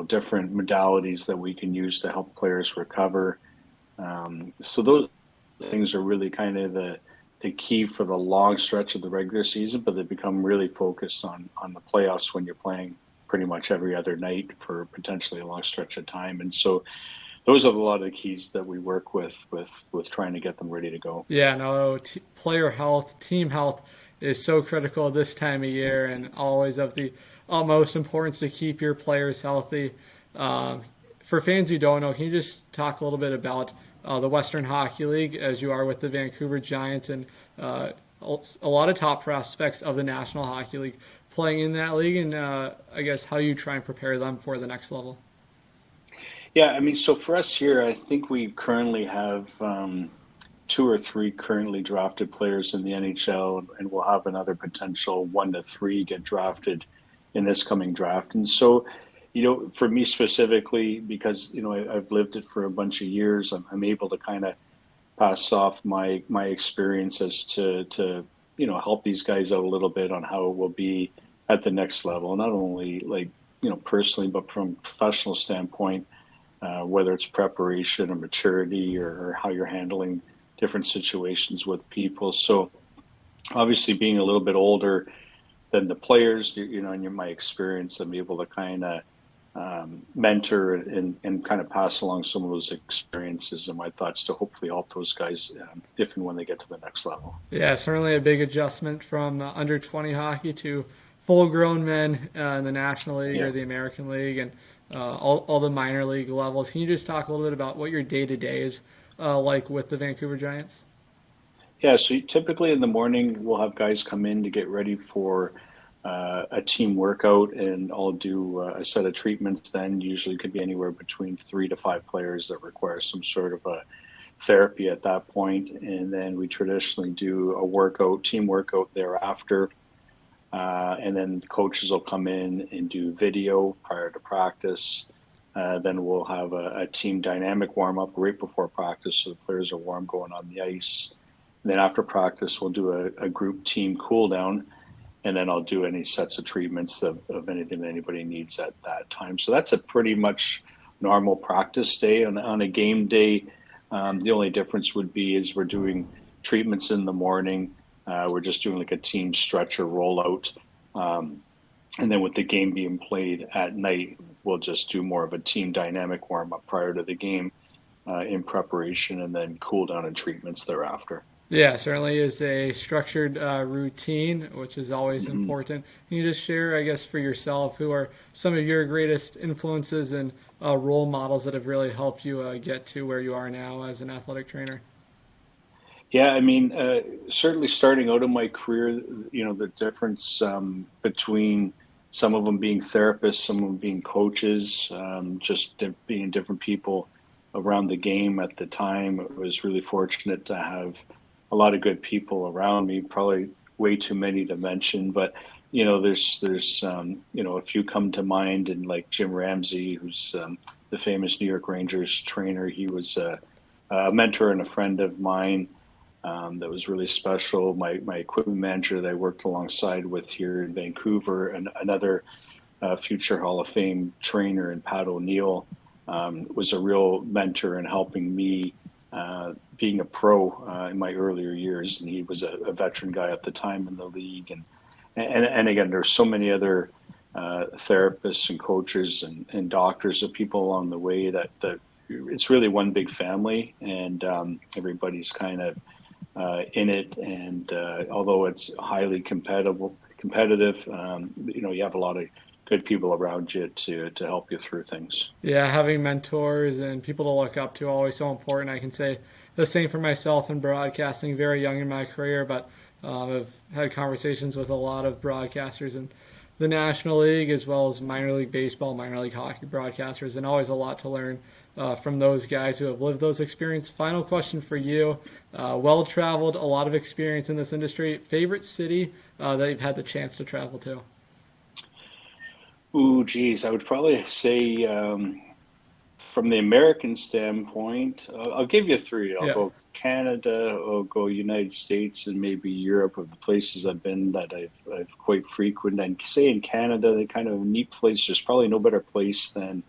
different modalities that we can use to help players recover. So those things are really kind of the key for the long stretch of the regular season, but they become really focused on the playoffs when you're playing pretty much every other night for potentially a long stretch of time. And so those are a lot of the keys that we work with trying to get them ready to go. Yeah, no, player health, team health is so critical this time of year, and always of the utmost importance to keep your players healthy. For fans who don't know, can you just talk a little bit about the Western Hockey League, as you are with the Vancouver Giants, and a lot of top prospects of the National Hockey League playing in that league, and I guess how you try and prepare them for the next level? Yeah, I mean, so for us here, I think we currently have 2 or 3 currently drafted players in the NHL, and we'll have another potential 1 to 3 get drafted in this coming draft. And so, for me specifically, because, I've lived it for a bunch of years, I'm able to kind of pass off my experiences to help these guys out a little bit on how it will be at the next level, not only personally, but from a professional standpoint, whether it's preparation or maturity or how you're handling different situations with people. So obviously being a little bit older than the players, in my experience, I'm able to kind of mentor and kind of pass along some of those experiences and my thoughts to hopefully help those guys if and when they get to the next level. Yeah, certainly a big adjustment from under 20 hockey to full-grown men in the National League or the American League and all the minor league levels. Can you just talk a little bit about what your day-to-day is like with the Vancouver Giants? Yeah, so typically in the morning we'll have guys come in to get ready for a team workout, and I'll do a set of treatments then. Usually could be anywhere between 3 to 5 players that require some sort of a therapy at that point. And then we traditionally do a team workout thereafter. And then coaches will come in and do video prior to practice. Then we'll have a team dynamic warm-up right before practice so the players are warm going on the ice. And then after practice, we'll do a group team cool-down, and then I'll do any sets of treatments of anything that anybody needs at that time. So that's a pretty much normal practice day. On a game day, the only difference would be is we're doing treatments in the morning. We're just doing like a team stretcher rollout. And then with the game being played at night, we'll just do more of a team dynamic warm-up prior to the game in preparation, and then cool down and treatments thereafter. Yeah, certainly is a structured routine, which is always important. Can you just share, I guess, for yourself, who are some of your greatest influences and role models that have really helped you get to where you are now as an athletic trainer? Yeah, I mean, certainly starting out in my career, the difference between some of them being therapists, some of them being coaches, just being different people around the game at the time. I was really fortunate to have a lot of good people around me, probably way too many to mention, but there's a few come to mind, and like Jim Ramsey, who's the famous New York Rangers trainer. He was a mentor and a friend of mine. That was really special. My equipment manager that I worked alongside with here in Vancouver, and another future Hall of Fame trainer, and Pat O'Neill, was a real mentor in helping me being a pro in my earlier years. And he was a veteran guy at the time in the league. And again, there's so many other therapists and coaches and doctors and people along the way that it's really one big family, and everybody's kind of in it. And although it's highly competitive, you have a lot of good people around you to help you through things. Yeah, having mentors and people to look up to always so important. I can say the same for myself in broadcasting, very young in my career, but I've had conversations with a lot of broadcasters in the National League as well as minor league baseball, minor league hockey broadcasters, and always a lot to learn from those guys who have lived those experiences. Final question for you. Well-traveled, a lot of experience in this industry. Favorite city that you've had the chance to travel to? Ooh, geez, I would probably say from the American standpoint, I'll give you three. I'll go Canada, I'll go United States, and maybe Europe of the places I've been that I've quite frequent. And say in Canada, the kind of neat place. There's probably no better place than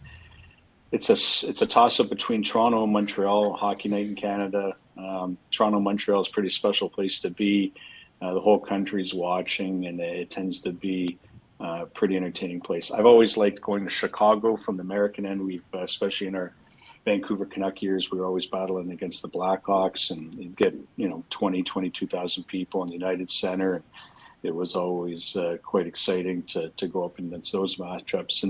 it's a toss up between Toronto and Montreal. Hockey night in Canada. Toronto, Montreal is a pretty special place to be. The whole country's watching, and it tends to be a pretty entertaining place. I've always liked going to Chicago from the American end. We've, especially in our Vancouver Canuck years, we were always battling against the Blackhawks, and you'd get 22,000 people in the United Center. It was always quite exciting to go up against those matchups.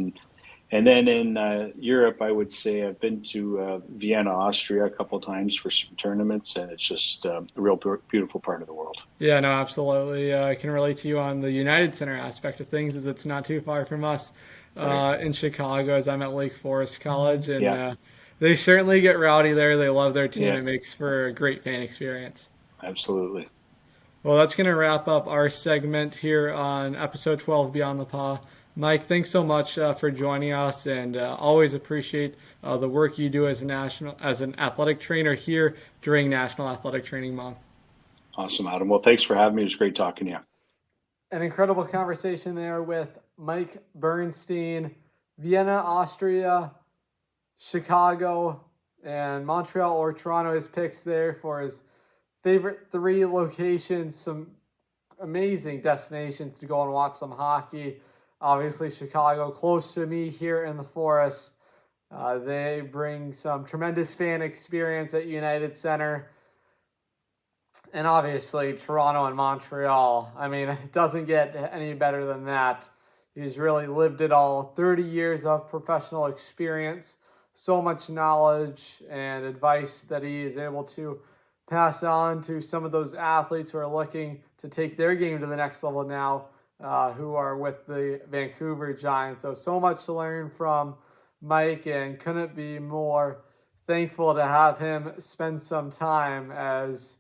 And then in Europe, I would say I've been to Vienna, Austria a couple of times for some tournaments, and it's just a real beautiful part of the world. Yeah, no, absolutely. I can relate to you on the United Center aspect of things, as it's not too far from us in Chicago, as I'm at Lake Forest College, and they certainly get rowdy there. They love their team. It makes for a great fan experience. Absolutely. Well, that's going to wrap up our segment here on episode 12, Beyond the Paw. Mike, thanks so much for joining us, and always appreciate the work you do as an athletic trainer here during National Athletic Training Month. Awesome, Adam. Well, thanks for having me. It was great talking to you. An incredible conversation there with Mike Burnstein, Vienna, Austria, Chicago, and Montreal or Toronto. His picks there for his favorite three locations, some amazing destinations to go and watch some hockey. Obviously, Chicago, close to me here in the Forest. They bring some tremendous fan experience at United Center. And obviously, Toronto and Montreal. I mean, it doesn't get any better than that. He's really lived it all. 30 years of professional experience, so much knowledge and advice that he is able to pass on to some of those athletes who are looking to take their game to the next level now. Who are with the Vancouver Giants. So much to learn from Mike, and couldn't be more thankful to have him spend some time as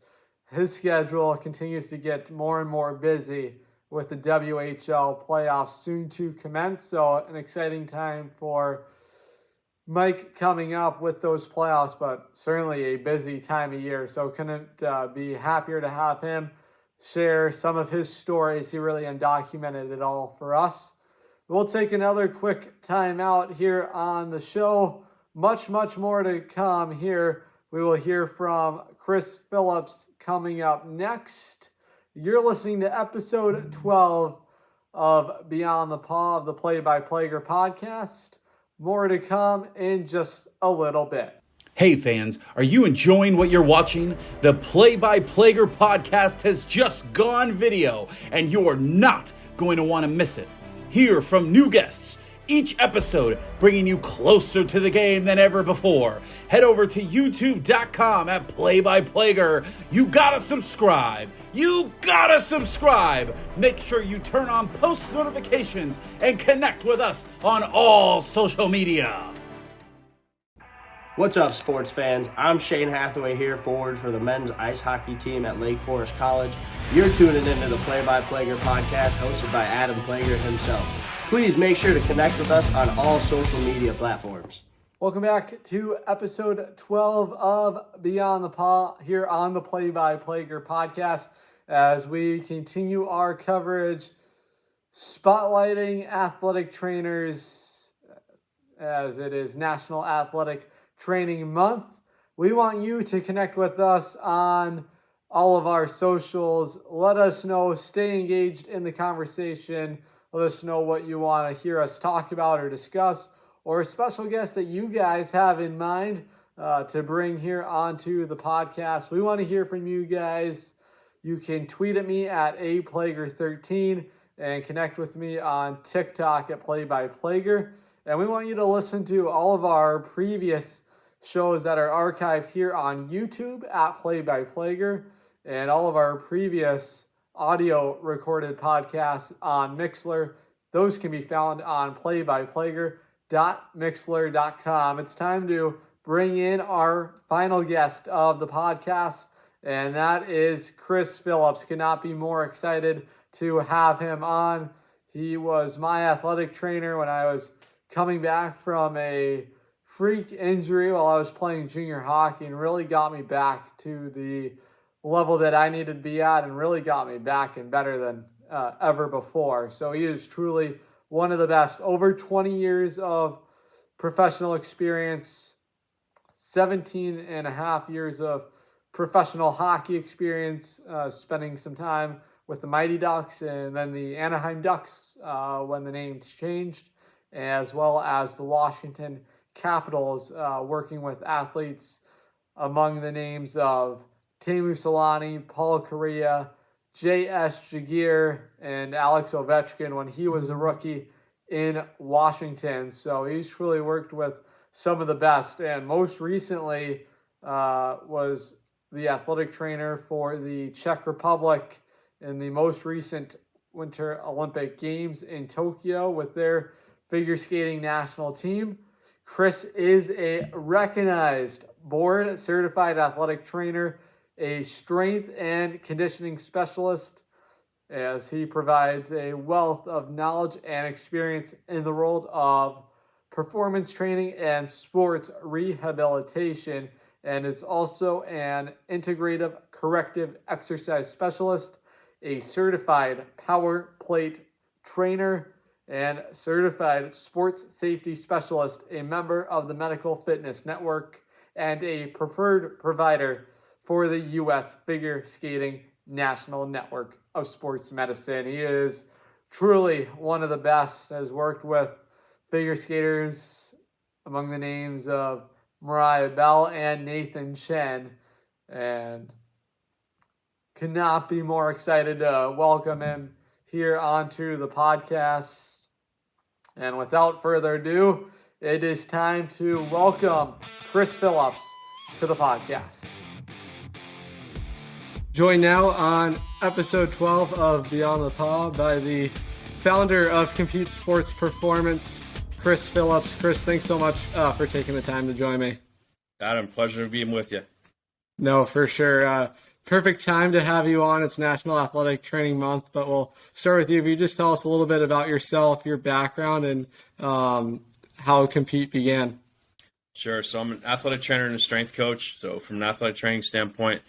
his schedule continues to get more and more busy with the WHL playoffs soon to commence. So an exciting time for Mike coming up with those playoffs, but certainly a busy time of year. So couldn't be happier to have him share some of his stories. He really undocumented it all for us. We'll take another quick time out here on the show. Much more to come here. We will hear from Chris Phillips coming up next. You're listening to episode 12 of Beyond the Paw of the Play-by-Plager podcast. More to come in just a little bit. Hey fans, are you enjoying what you're watching? The Play-by-Plager podcast has just gone video, and you're not going to want to miss it. Hear from new guests each episode, bringing you closer to the game than ever before. Head over to youtube.com at Play-by-Plager. You gotta subscribe. Make sure you turn on post notifications and connect with us on all social media. What's up, sports fans? I'm Shane Hathaway here, forward for the men's ice hockey team at Lake Forest College. You're tuning into the Play-by-Plager podcast hosted by Adam Plager himself. Please make sure to connect with us on all social media platforms. Welcome back to episode 12 of Beyond the Paw here on the Play-by-Plager podcast as we continue our coverage spotlighting athletic trainers as it is National Athletic Training Month. We want you to connect with us on all of our socials. Let us know, stay engaged in the conversation. Let us know what you want to hear us talk about or discuss, or a special guest that you guys have in mind to bring here onto the podcast. We want to hear from you guys. You can tweet at me at aplager13, and connect with me on TikTok at Play by Plager. And we want you to listen to all of our previous shows that are archived here on YouTube at Play by Plager, and all of our previous audio recorded podcasts on Mixler. Those can be found on playbyplager.mixler.com. It's time to bring in our final guest of the podcast, and that is Chris Phillips. Cannot be more excited to have him on. He was my athletic trainer when I was coming back from a freak injury while I was playing junior hockey, and really got me back to the level that I needed to be at, and really got me back and better than ever before. So he is truly one of the best. Over 20 years of professional experience, 17 and a half years of professional hockey experience, spending some time with the Mighty Ducks and then the Anaheim Ducks when the name changed, as well as the Washington Capitals, working with athletes among the names of Teemu Selanne, Paul Kariya, J.S. Jagier, and Alex Ovechkin when he was a rookie in Washington. So he's truly worked with some of the best, and most recently was the athletic trainer for the Czech Republic in the most recent Winter Olympic Games in Tokyo with their figure skating national team. Chris is a recognized board-certified athletic trainer, a strength and conditioning specialist, as he provides a wealth of knowledge and experience in the world of performance training and sports rehabilitation, and is also an integrative corrective exercise specialist, a certified power plate trainer, and certified sports safety specialist, a member of the Medical Fitness Network, and a preferred provider for the U.S. Figure Skating National Network of Sports Medicine. He is truly one of the best, has worked with figure skaters among the names of Mariah Bell and Nathan Chen, and cannot be more excited to welcome him here onto the podcast. And without further ado, it is time to welcome Chris Phillips to the podcast. Joined now on episode 12 of Beyond the Paw by the founder of Compete Sports Performance, Chris Phillips. Chris, thanks so much for taking the time to join me. Adam, pleasure being with you. No, for sure. Perfect time to have you on. It's National Athletic Training Month, but we'll start with you. If you just tell us a little bit about yourself, your background, and how Compete began. Sure. So I'm an athletic trainer and a strength coach. So from an athletic training standpoint,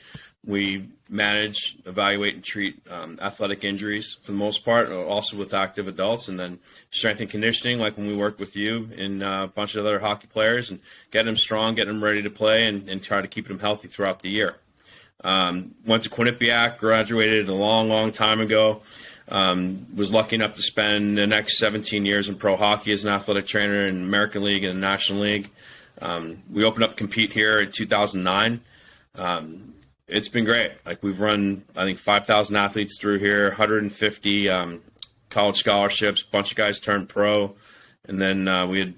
we manage, evaluate, and treat athletic injuries for the most part, also with active adults, and then strength and conditioning, like when we work with you and a bunch of other hockey players, and get them strong, get them ready to play, and try to keep them healthy throughout the year. Went to Quinnipiac, graduated a long time ago. Was lucky enough to spend the next 17 years in pro hockey as an athletic trainer in American League and National League. We opened up Compete here in 2009. It's been great. Like, we've run, I think, 5,000 athletes through here, 150 college scholarships, a bunch of guys turned pro, and then we've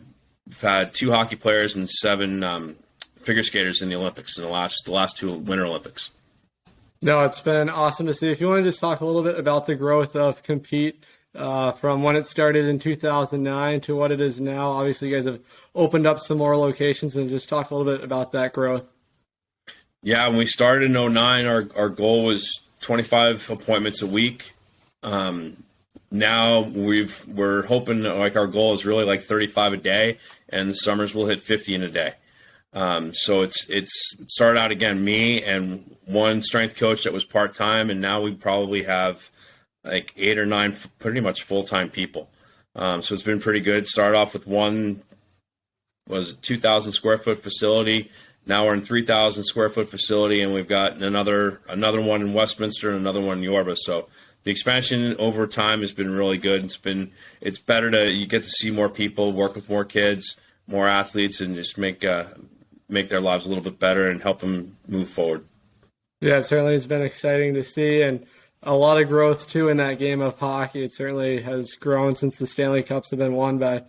had 2 hockey players and 7 figure skaters in the Olympics in the last 2 Winter Olympics. No, it's been awesome to see. If you want to just talk a little bit about the growth of Compete from when it started in 2009 to what it is now. Obviously, you guys have opened up some more locations, and just talk a little bit about that growth. Yeah, when we started in 2009, our goal was 25 appointments a week. Now we're hoping, like, our goal is really like 35 a day, and the summers we'll hit 50 in a day. So it's started out, again, me and one strength coach that was part-time, and now we probably have like 8 or 9 pretty much full-time people. So it's been pretty good. Started off with one was a 2,000 square foot facility. Now we're in 3,000 square foot facility, and we've got another one in Westminster and another one in Yorba. So the expansion over time has been really good. It's better you get to see more people, work with more kids, more athletes, and just make their lives a little bit better and help them move forward. Yeah, it certainly has been exciting to see. And a lot of growth too in that game of hockey. It certainly has grown since the Stanley Cups have been won by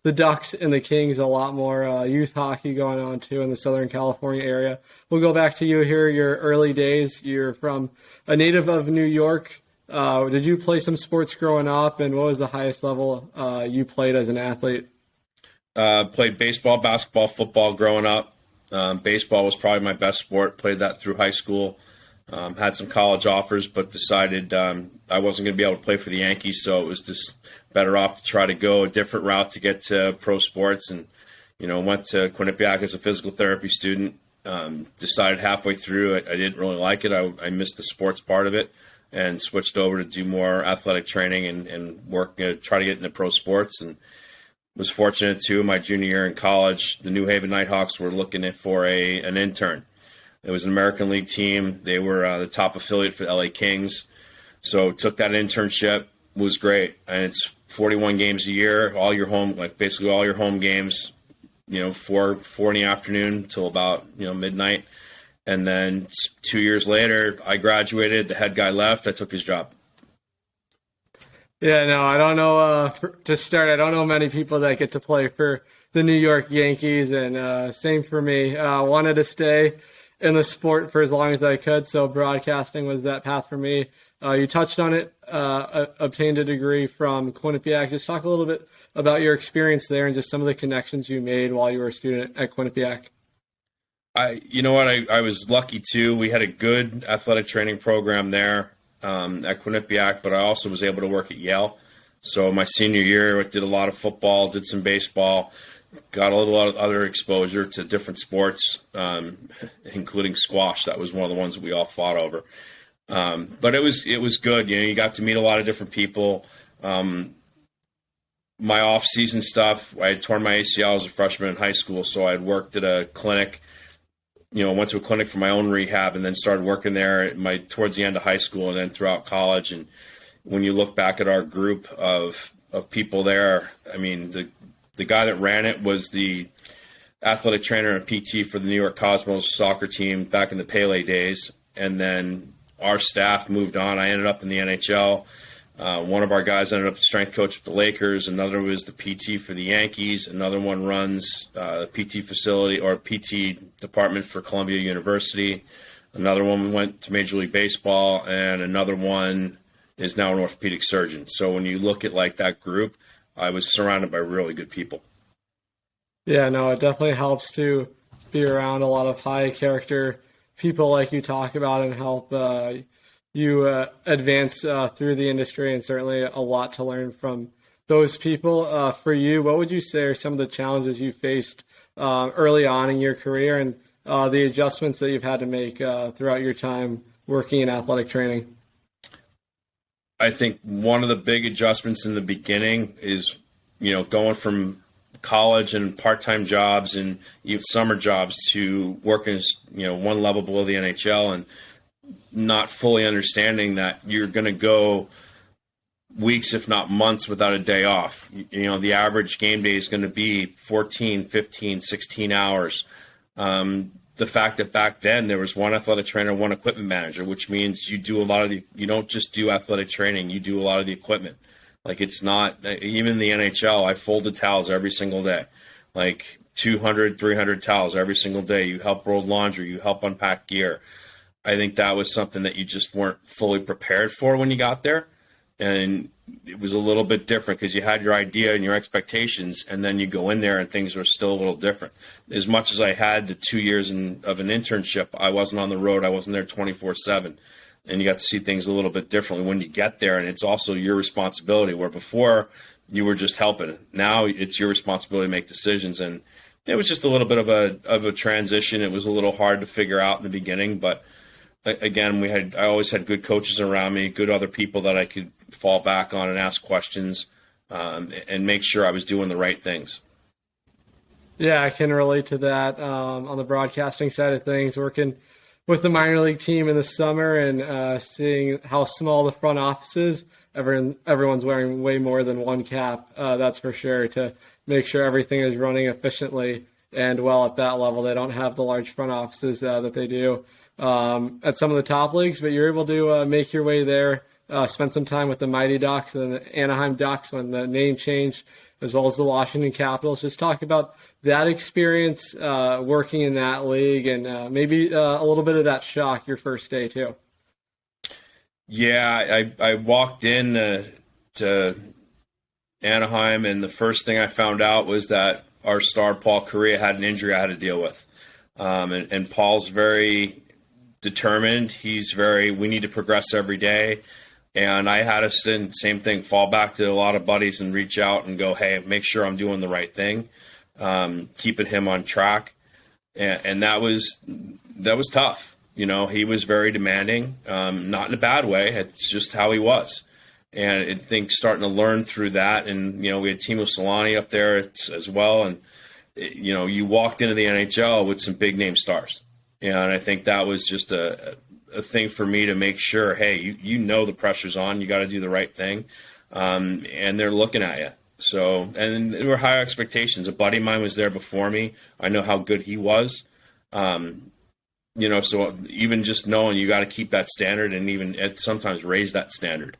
the Ducks and the Kings. A lot more youth hockey going on too in the Southern California area. We'll go back to you here, your early days. You're from a native of New York. Did you play some sports growing up, and what was the highest level you played as an athlete? Played baseball, basketball, football growing up. Baseball was probably my best sport. Played that through high school. Had some college offers, but decided I wasn't going to be able to play for the Yankees, so it was just better off to try to go a different route to get to pro sports. And, went to Quinnipiac as a physical therapy student. Decided halfway through I didn't really like it. I missed the sports part of it, and switched over to do more athletic training and work, try to get into pro sports. And was fortunate too. My junior year in college, the New Haven Nighthawks were looking for an intern. It was an American League team. They were the top affiliate for the LA Kings. So took that internship, was great. And it's 41 games a year, all your home, basically all your home games, 4 in the afternoon till about, midnight. And then 2 years later, I graduated. The head guy left. I took his job. Yeah, no, I don't know. To start, I don't know many people that get to play for the New York Yankees, and same for me. Wanted to stay in the sport for as long as I could, so broadcasting was that path for me. You touched on it, obtained a degree from Quinnipiac. Just talk a little bit about your experience there and just some of the connections you made while you were a student at Quinnipiac. I was lucky too. We had a good athletic training program there at Quinnipiac, but I also was able to work at Yale. So my senior year, I did a lot of football, did some baseball, got a little other exposure to different sports, including squash. That was one of the ones that we all fought over. But it was good. You got to meet a lot of different people. My off-season stuff, I had torn my ACL as a freshman in high school, so I had worked at a clinic. Went to a clinic for my own rehab and then started working there towards the end of high school and then throughout college. And when you look back at our group of people there, I mean, the guy that ran it was the athletic trainer and PT for the New York Cosmos soccer team back in the Pele days. And then our staff moved on. I ended up in the NHL. One of our guys ended up the strength coach with the Lakers. Another was the PT for the Yankees. Another one runs the PT facility or PT department for Columbia University. Another one went to Major League Baseball, and another one is now an orthopedic surgeon. So when you look at that group, I was surrounded by really good people. Yeah, no, it definitely helps to be around a lot of high character people like you talk about and help you advance through the industry, and certainly a lot to learn from those people. For you, what would you say are some of the challenges you faced early on in your career and the adjustments that you've had to make throughout your time working in athletic training? I think one of the big adjustments in the beginning is, going from college and part-time jobs and even summer jobs to working, one level below the NHL and not fully understanding that you're going to go weeks, if not months, without a day off. The average game day is going to be 14, 15, 16 hours. The fact that back then there was one athletic trainer, one equipment manager, which means you don't just do athletic training, you do a lot of the equipment. It's not, even in the NHL, I folded towels every single day, 200, 300 towels every single day. You help roll laundry, you help unpack gear. I think that was something that you just weren't fully prepared for when you got there. And it was a little bit different because you had your idea and your expectations, and then you go in there and things were still a little different. As much as I had the 2 years of an internship, I wasn't on the road. I wasn't there 24/7. And you got to see things a little bit differently when you get there. And it's also your responsibility, where before you were just helping. Now it's your responsibility to make decisions. And it was just a little bit of a transition. It was a little hard to figure out in the beginning, but again, I always had good coaches around me, good other people that I could fall back on and ask questions and make sure I was doing the right things. Yeah, I can relate to that on the broadcasting side of things, working with the minor league team in the summer and seeing how small the front office is. Everyone's wearing way more than one cap, that's for sure, to make sure everything is running efficiently. And well, at that level, they don't have the large front offices that they do at some of the top leagues, but you're able to make your way there, spend some time with the Mighty Ducks and the Anaheim Ducks when the name changed, as well as the Washington Capitals. Just talk about that experience working in that league and maybe a little bit of that shock your first day too. Yeah, I walked in to Anaheim, and the first thing I found out was that our star Paul Kariya had an injury I had to deal with. And Paul's very determined. We need to progress every day. And I had to, same thing, fall back to a lot of buddies and reach out and go, hey, make sure I'm doing the right thing, keeping him on track. And that was tough. You know, he was very demanding, not in a bad way. It's just how he was. And I think starting to learn through that. And, you know, we had Timo Solani up there as well. And, you know, you walked into the NHL with some big name stars. And I think that was just a thing for me to make sure, hey, you know the pressure's on. You got to do the right thing. And they're looking at you. So, and there were high expectations. A buddy of mine was there before me. I know how good he was. You know, so even just knowing you got to keep that standard and even sometimes raise that standard.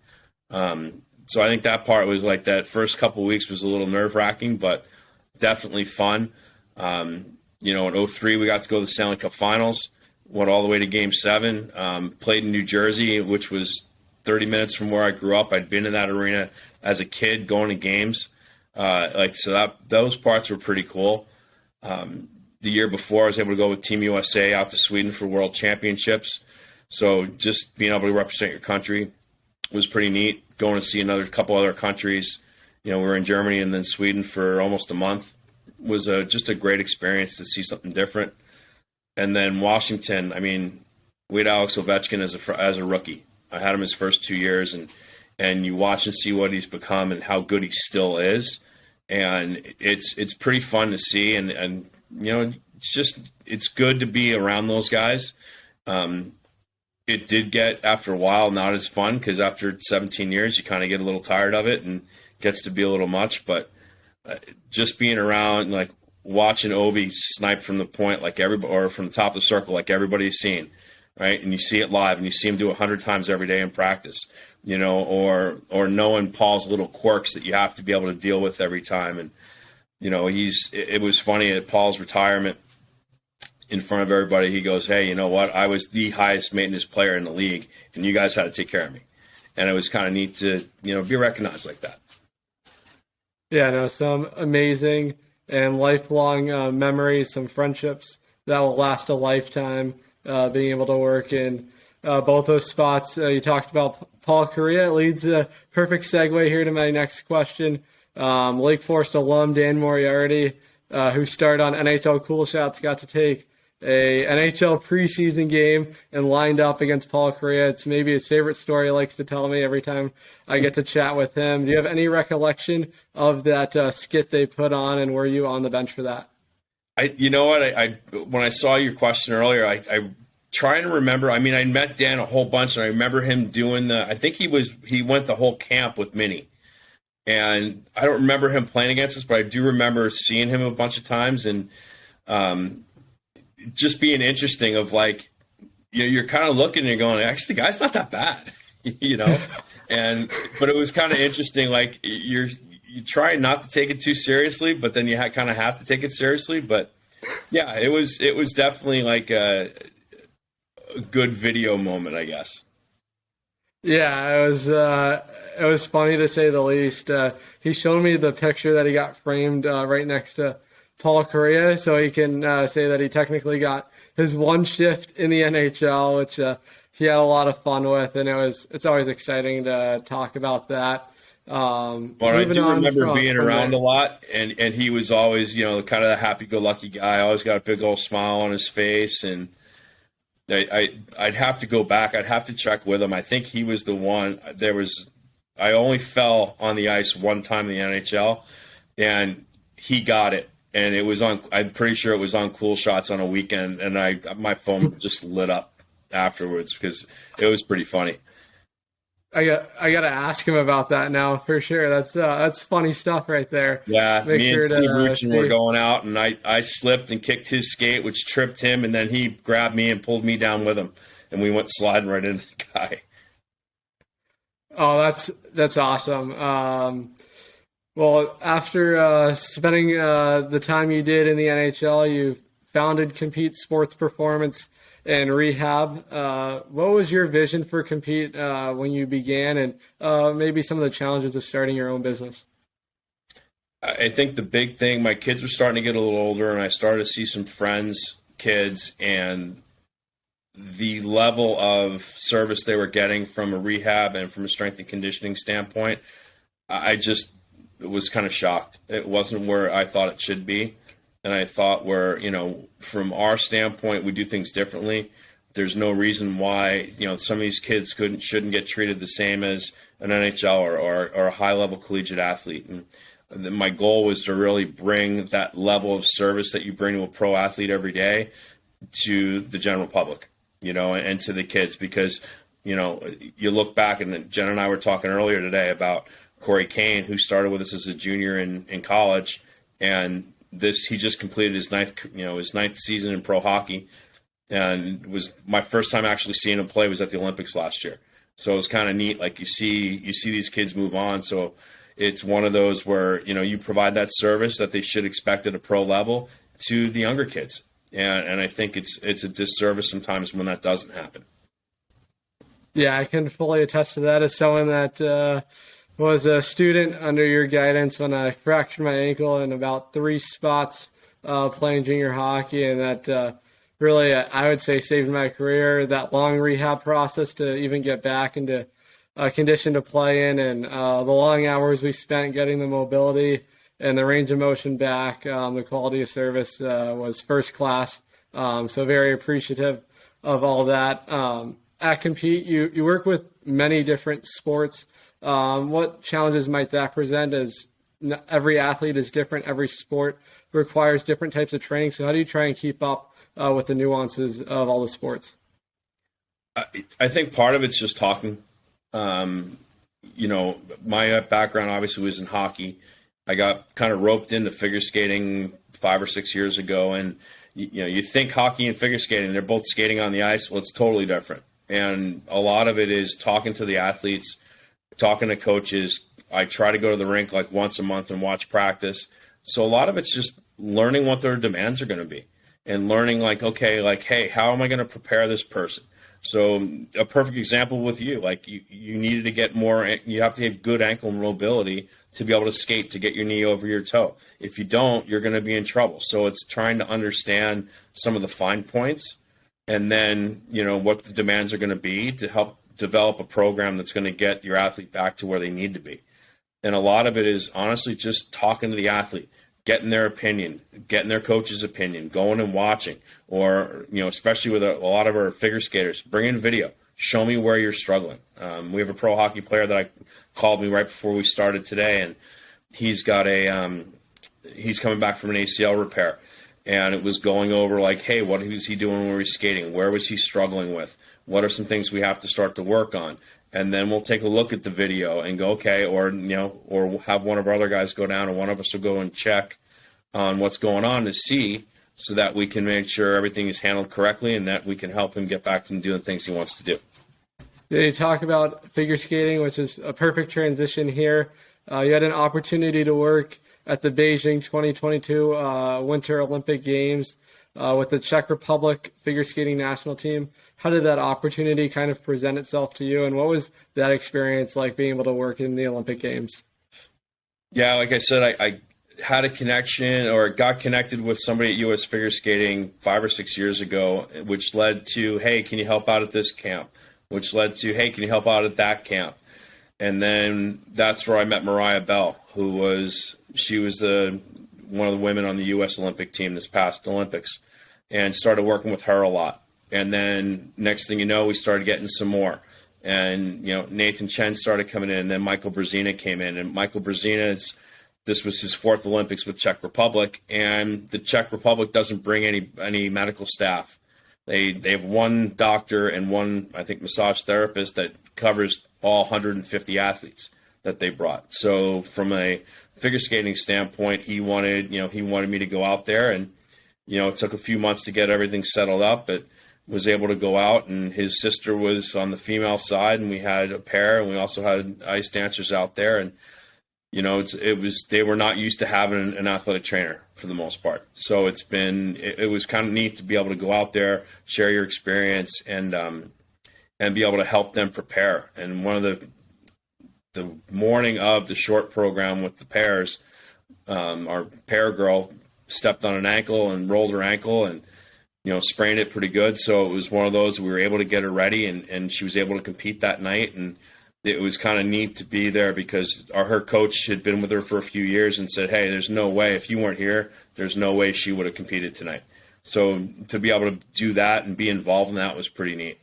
So I think that part was like that first couple of weeks was a little nerve wracking, but definitely fun. You know, in 2003, we got to go to the Stanley Cup Finals, went all the way to Game 7, played in New Jersey, which was 30 minutes from where I grew up. I'd been in that arena as a kid going to games. So those parts were pretty cool. The year before, I was able to go with Team USA out to Sweden for World Championships. So just being able to represent your country was pretty neat. Going to see another couple other countries. You know, we were in Germany and then Sweden for almost a month. Was just a great experience to see something different. And then Washington, I mean, we had Alex Ovechkin as a rookie. I had him his first 2 years, and you watch and see what he's become and how good he still is. And it's pretty fun to see, and you know, it's good to be around those guys. It did get, after a while, not as fun because after 17 years, you kind of get a little tired of it and gets to be a little much. But just being around, like watching Ovi snipe from the point like everybody, or from the top of the circle like everybody's seen, right? And you see it live and you see him do 100 times every day in practice, you know, or knowing Paul's little quirks that you have to be able to deal with every time. And, you know, it was funny at Paul's retirement in front of everybody. He goes, hey, you know what? I was the highest maintenance player in the league and you guys had to take care of me. And it was kind of neat to, you know, be recognized like that. Yeah, no, some amazing and lifelong memories, some friendships that will last a lifetime, being able to work in both those spots. You talked about Paul Kariya. It leads a perfect segue here to my next question. Lake Forest alum Dan Moriarty, who starred on NHL Cool Shots, got to take a NHL preseason game and lined up against Paul Kariya. It's maybe his favorite story. He likes to tell me every time I get to chat with him. Do you have any recollection of that skit they put on, and were you on the bench for that? You know what? I when I saw your question earlier, I trying to remember. I mean, I met Dan a whole bunch, and I remember him doing I think he went the whole camp with Minnie. And I don't remember him playing against us, but I do remember seeing him a bunch of times and just being interesting of like, you know, you're kind of looking and going, actually, the guy's not that bad, you know? But it was kind of interesting. Like you try not to take it too seriously, but then you kind of have to take it seriously. But yeah, it was definitely like a good video moment, I guess. Yeah, it was funny to say the least. He showed me the picture that he got framed right next to Paul Kariya, so he can say that he technically got his one shift in the NHL, which he had a lot of fun with, and it's always exciting to talk about that. But I do remember being around a lot, and he was always, you know, kind of the happy-go-lucky guy. Always got a big old smile on his face, and I'd have to go back. I'd have to check with him. I think he was the one. I only fell on the ice one time in the NHL, and he got it. And it was I'm pretty sure it was on Cool Shots on a weekend, and my phone just lit up afterwards because it was pretty funny. I got to ask him about that now for sure. That's funny stuff right there. Yeah, Make me sure and Steve Ruchin see. were going out, and I slipped and kicked his skate, which tripped him, and then he grabbed me and pulled me down with him, and we went sliding right into the guy. Oh, that's awesome. Well, after spending the time you did in the NHL, you founded Compete Sports Performance and Rehab. What was your vision for Compete when you began, and maybe some of the challenges of starting your own business? I think the big thing, my kids were starting to get a little older, and I started to see some friends, kids, and the level of service they were getting from a rehab and from a strength and conditioning standpoint, I just was kind of shocked. It wasn't where I thought it should be. And I thought from our standpoint, we do things differently. There's no reason why, some of these kids shouldn't get treated the same as an NHL or a high level collegiate athlete. And my goal was to really bring that level of service that you bring to a pro athlete every day to the general public, and to the kids, because, you look back, and Jen and I were talking earlier today about Corey Kane, who started with us as a junior in college, and he just completed his ninth season in pro hockey, and was my first time actually seeing him play was at the Olympics last year. So it was kind of neat. Like you see these kids move on. So it's one of those where, you provide that service that they should expect at a pro level to the younger kids. And I think it's a disservice sometimes when that doesn't happen. Yeah, I can fully attest to that as someone that was a student under your guidance when I fractured my ankle in about 3 spots playing junior hockey, and that really, I would say, saved my career. That long rehab process to even get back into condition to play in, and the long hours we spent getting the mobility and the range of motion back, the quality of service was first class. So very appreciative of all that. At Compete, you work with many different sports. What challenges might that present, as every athlete is different, every sport requires different types of training. So how do you try and keep up with the nuances of all the sports? I think part of it's just talking. My background obviously was in hockey. I got kind of roped into figure skating 5 or 6 years ago, and you think hockey and figure skating, they're both skating on the ice. Well, it's totally different. And a lot of it is talking to the athletes, talking to coaches. I try to go to the rink like once a month and watch practice. So a lot of it's just learning what their demands are going to be, and learning hey, how am I going to prepare this person? So a perfect example with you, you needed to get more, you have to have good ankle mobility to be able to skate, to get your knee over your toe. If you don't, you're going to be in trouble. So it's trying to understand some of the fine points, and then, what the demands are going to be to help develop a program that's going to get your athlete back to where they need to be. And a lot of it is honestly just talking to the athlete, getting their opinion, getting their coach's opinion, going and watching, or, especially with a lot of our figure skaters, bring in video, show me where you're struggling. We have a pro hockey player that called me right before we started today, and he's got he's coming back from an ACL repair, and it was going over hey, what was he doing when we were skating? Where was he struggling with? What are some things we have to start to work on? And then we'll take a look at the video and go, okay, or have one of our other guys go down, and one of us will go and check on what's going on to see, so that we can make sure everything is handled correctly and that we can help him get back to doing things he wants to do. You talk about figure skating, which is a perfect transition here. You had an opportunity to work at the Beijing 2022 Winter Olympic Games with the Czech Republic figure skating national team. How did that opportunity kind of present itself to you, and what was that experience like, being able to work in the Olympic Games? Yeah, like I said, I had a connection, or got connected with somebody at U.S. Figure Skating 5 or 6 years ago, which led to, hey, can you help out at this camp? Which led to, hey, can you help out at that camp? And then that's where I met Mariah Bell, she was one of the women on the U.S. Olympic team this past Olympics, and started working with her a lot. And then next thing you know, we started getting some more. And, Nathan Chen started coming in, and then Michael Brzezina came in. And Michael Brzezina, this was his 4th Olympics with Czech Republic, and the Czech Republic doesn't bring any medical staff They have one doctor and one, I think, massage therapist that covers all 150 athletes that they brought. So from a figure skating standpoint, he wanted me to go out there, and it took a few months to get everything settled up, but was able to go out, and his sister was on the female side, and we had a pair, and we also had ice dancers out there, and they were not used to having an athletic trainer for the most part. So it was kind of neat to be able to go out there, share your experience, and be able to help them prepare. And one of the morning of the short program with the pairs, our pair girl stepped on an ankle and rolled her ankle and sprained it pretty good. So it was one of those, we were able to get her ready, and she was able to compete that night. And it was kind of neat to be there because her coach had been with her for a few years and said, hey, there's no way, if you weren't here, there's no way she would have competed tonight. So to be able to do that and be involved in that was pretty neat.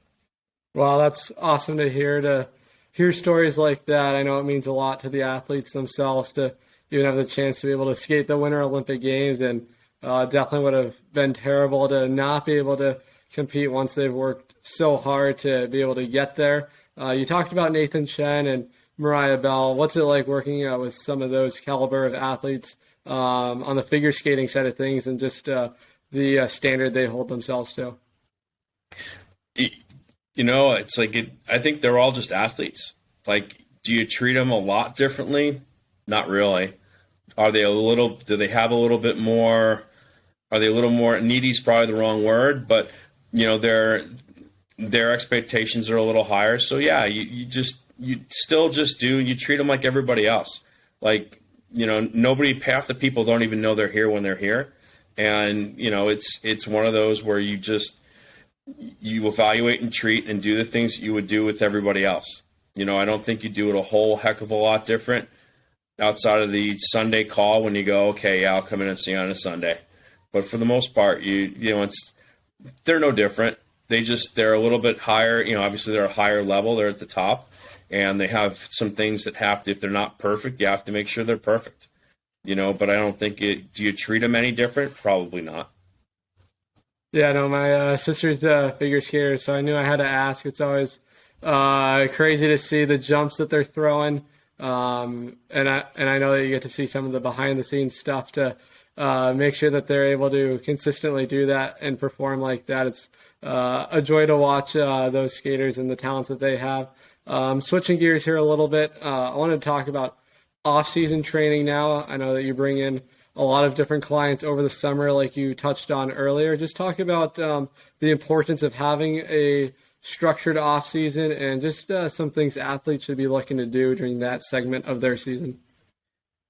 Wow, that's awesome to hear stories like that. I know it means a lot to the athletes themselves to even have the chance to be able to skate the Winter Olympic Games, and definitely would have been terrible to not be able to compete once they've worked so hard to be able to get there. You talked about Nathan Chen and Mariah Bell. What's it like working with some of those caliber of athletes on the figure skating side of things, and just the standard they hold themselves to? It's like I think they're all just athletes. Like, do you treat them a lot differently? Not really. Do they have a little bit more? Are they a little more needy? Is probably the wrong word, but their expectations are a little higher. So yeah, you treat them like everybody else. Like, half the people don't even know they're here when they're here. And, it's one of those where you evaluate and treat and do the things that you would do with everybody else. I don't think you do it a whole heck of a lot different outside of the Sunday call when you go, okay, yeah, I'll come in and see you on a Sunday. But for the most part, they're no different. They're a little bit higher. Obviously they're a higher level. They're at the top, and they have some things that if they're not perfect, you have to make sure they're perfect. But I don't think do you treat them any different? Probably not. Yeah, no, my sister's a figure skater, so I knew I had to ask. It's always crazy to see the jumps that they're throwing. And I know that you get to see some of the behind the scenes stuff to make sure that they're able to consistently do that and perform like that. It's a joy to watch those skaters and the talents that they have. Switching gears here a little bit, I wanted to talk about off-season training now. I know that you bring in a lot of different clients over the summer, like you touched on earlier. Just talk about the importance of having a structured off-season and just some things athletes should be looking to do during that segment of their season.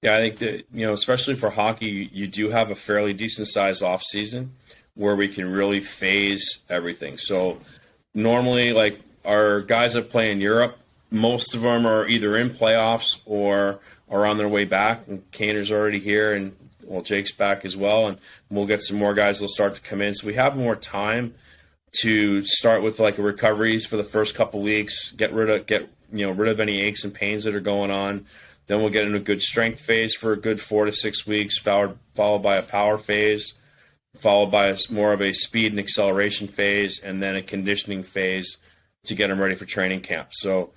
Yeah, I think that, especially for hockey, you do have a fairly decent-sized off-season where we can really phase everything. So normally, like our guys that play in Europe, most of them are either in playoffs or are on their way back. And Kaner's already here, and Jake's back as well, and we'll get some more guys that'll start to come in. So we have more time to start with like a recoveries for the first couple weeks, get rid of any aches and pains that are going on. Then we'll get into a good strength phase for a good 4 to 6 weeks, followed by a power phase, followed by more of a speed and acceleration phase, and then a conditioning phase to get them ready for training camp. So,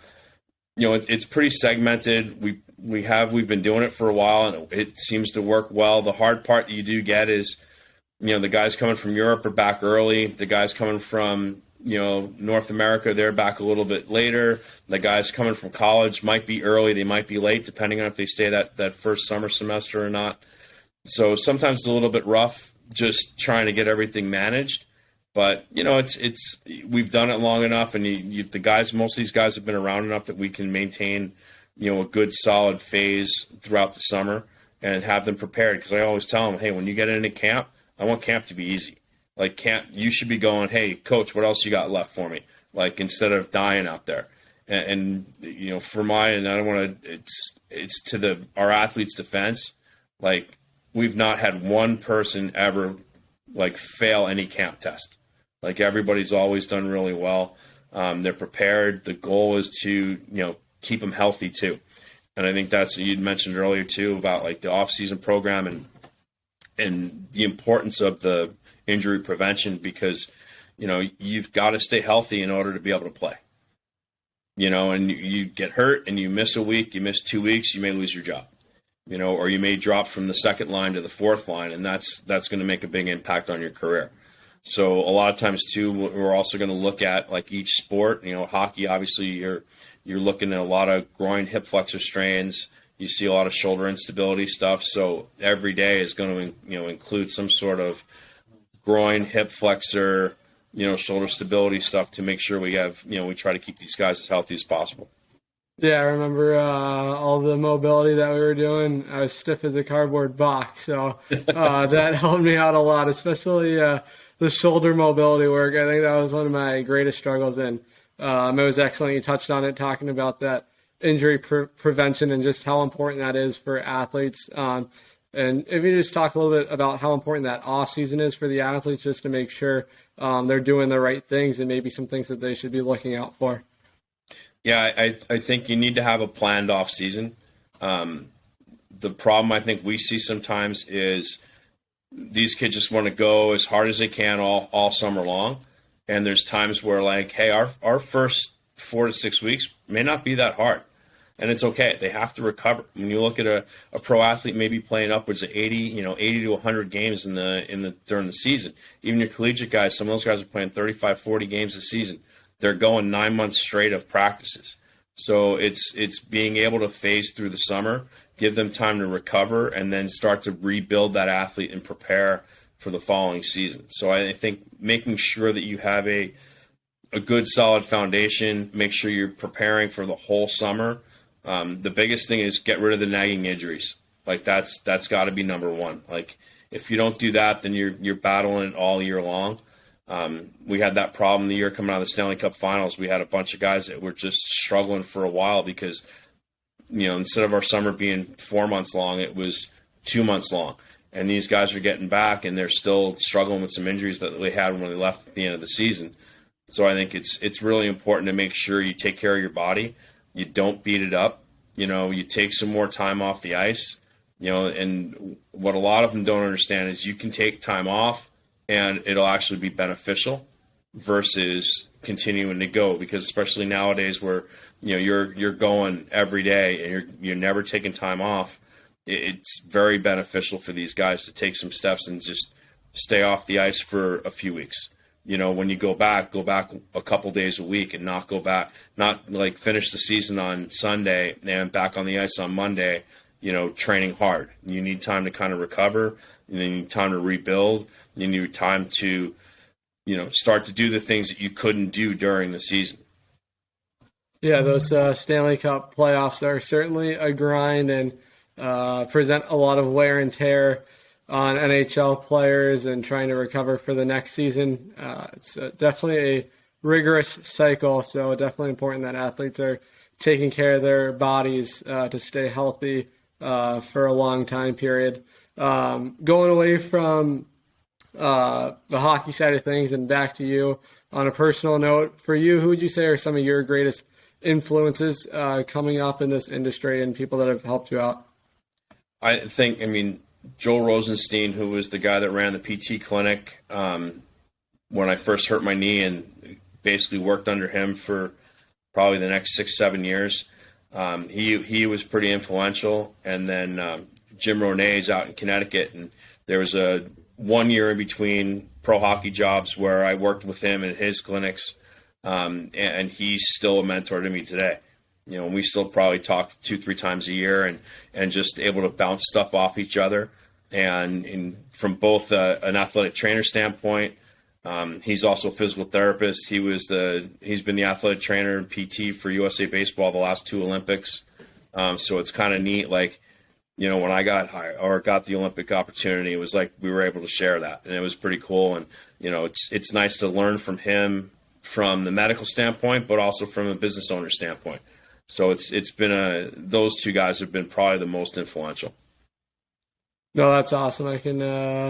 it's pretty segmented. We've been doing it for a while, and it seems to work well. The hard part that you do get is, the guys coming from Europe are back early. The guys coming from, North America, they're back a little bit later. The guys coming from college might be early. They might be late, depending on if they stay that first summer semester or not. So sometimes it's a little bit rough just trying to get everything managed. But, we've done it long enough, and most of these guys have been around enough that we can maintain, a good solid phase throughout the summer and have them prepared. Because I always tell them, hey, when you get into camp, I want camp to be easy. Like camp, you should be going, hey, coach, what else you got left for me? Like instead of dying out there. And for mine, I don't want to. It's to our athletes' defense. Like we've not had one person ever like fail any camp test. Like everybody's always done really well. They're prepared. The goal is to keep them healthy too. And I think that's what you'd mentioned earlier too about like the off-season program and the importance of the injury prevention, because you've got to stay healthy in order to be able to play. And you get hurt and you miss a week, you miss 2 weeks, you may lose your job, or you may drop from the second line to the fourth line, and that's going to make a big impact on your career. So a lot of times too, we're also going to look at like each sport. Hockey, obviously, you're looking at a lot of groin, hip flexor strains. You see a lot of shoulder instability stuff. So every day is going to include some sort of groin, hip flexor, shoulder stability stuff to make sure we have, we try to keep these guys as healthy as possible. Yeah, I remember all the mobility that we were doing. I was stiff as a cardboard box, so that helped me out a lot, especially the shoulder mobility work. I think that was one of my greatest struggles, and it was excellent. You touched on it, talking about that injury prevention and just how important that is for athletes. And if you just talk a little bit about how important that off season is for the athletes, just to make sure they're doing the right things and maybe some things that they should be looking out for. Yeah, I think you need to have a planned off season. The problem I think we see sometimes is these kids just want to go as hard as they can all summer long. And there's times where like, hey, our first 4 to 6 weeks may not be that hard. And it's okay. They have to recover. When you look at a pro athlete maybe playing upwards of 80 to 100 games during the season. Even your collegiate guys, some of those guys are playing 35, 40 games a season. They're going 9 months straight of practices. So it's being able to phase through the summer, give them time to recover, and then start to rebuild that athlete and prepare for the following season. So I think making sure that you have a good solid foundation, make sure you're preparing for the whole summer. The biggest thing is get rid of the nagging injuries. Like that's got to be number one. Like if you don't do that, then you're battling it all year long. We had that problem the year coming out of the Stanley Cup Finals. We had a bunch of guys that were just struggling for a while because, instead of our summer being 4 months long, it was 2 months long. And these guys are getting back, and they're still struggling with some injuries that they had when they left at the end of the season. So I think it's really important to make sure you take care of your body. You don't beat it up. You take some more time off the ice. And what a lot of them don't understand is you can take time off and it'll actually be beneficial versus continuing to go, because especially nowadays where you're going every day and you're never taking time off, it's very beneficial for these guys to take some steps and just stay off the ice for a few weeks. When you go back a couple days a week and not like finish the season on Sunday and back on the ice on Monday, training hard. You need time to kind of recover, and then you need time to rebuild. You need time to, start to do the things that you couldn't do during the season. Yeah, those Stanley Cup playoffs are certainly a grind and present a lot of wear and tear on NHL players and trying to recover for the next season. It's definitely a rigorous cycle, so definitely important that athletes are taking care of their bodies to stay healthy for a long time period. Going away from the hockey side of things and back to you, on a personal note, for you, who would you say are some of your greatest influences coming up in this industry and people that have helped you out? I think, Joel Rosenstein, who was the guy that ran the PT clinic when I first hurt my knee, and basically worked under him for probably the next 6-7 years. He was pretty influential. And then Jim Ronay's out in Connecticut, and there was a 1 year in between pro hockey jobs where I worked with him in his clinics, and he's still a mentor to me today. We still probably talk 2-3 times a year and just able to bounce stuff off each other. And from both an athletic trainer standpoint, he's also a physical therapist. He's been the athletic trainer and PT for USA Baseball the last 2 Olympics. So it's kind of neat. Like, when I got hired or got the Olympic opportunity, it was like we were able to share that, and it was pretty cool. And it's nice to learn from him from the medical standpoint, but also from a business owner standpoint. So it's been those two guys have been probably the most influential. No, that's awesome. I can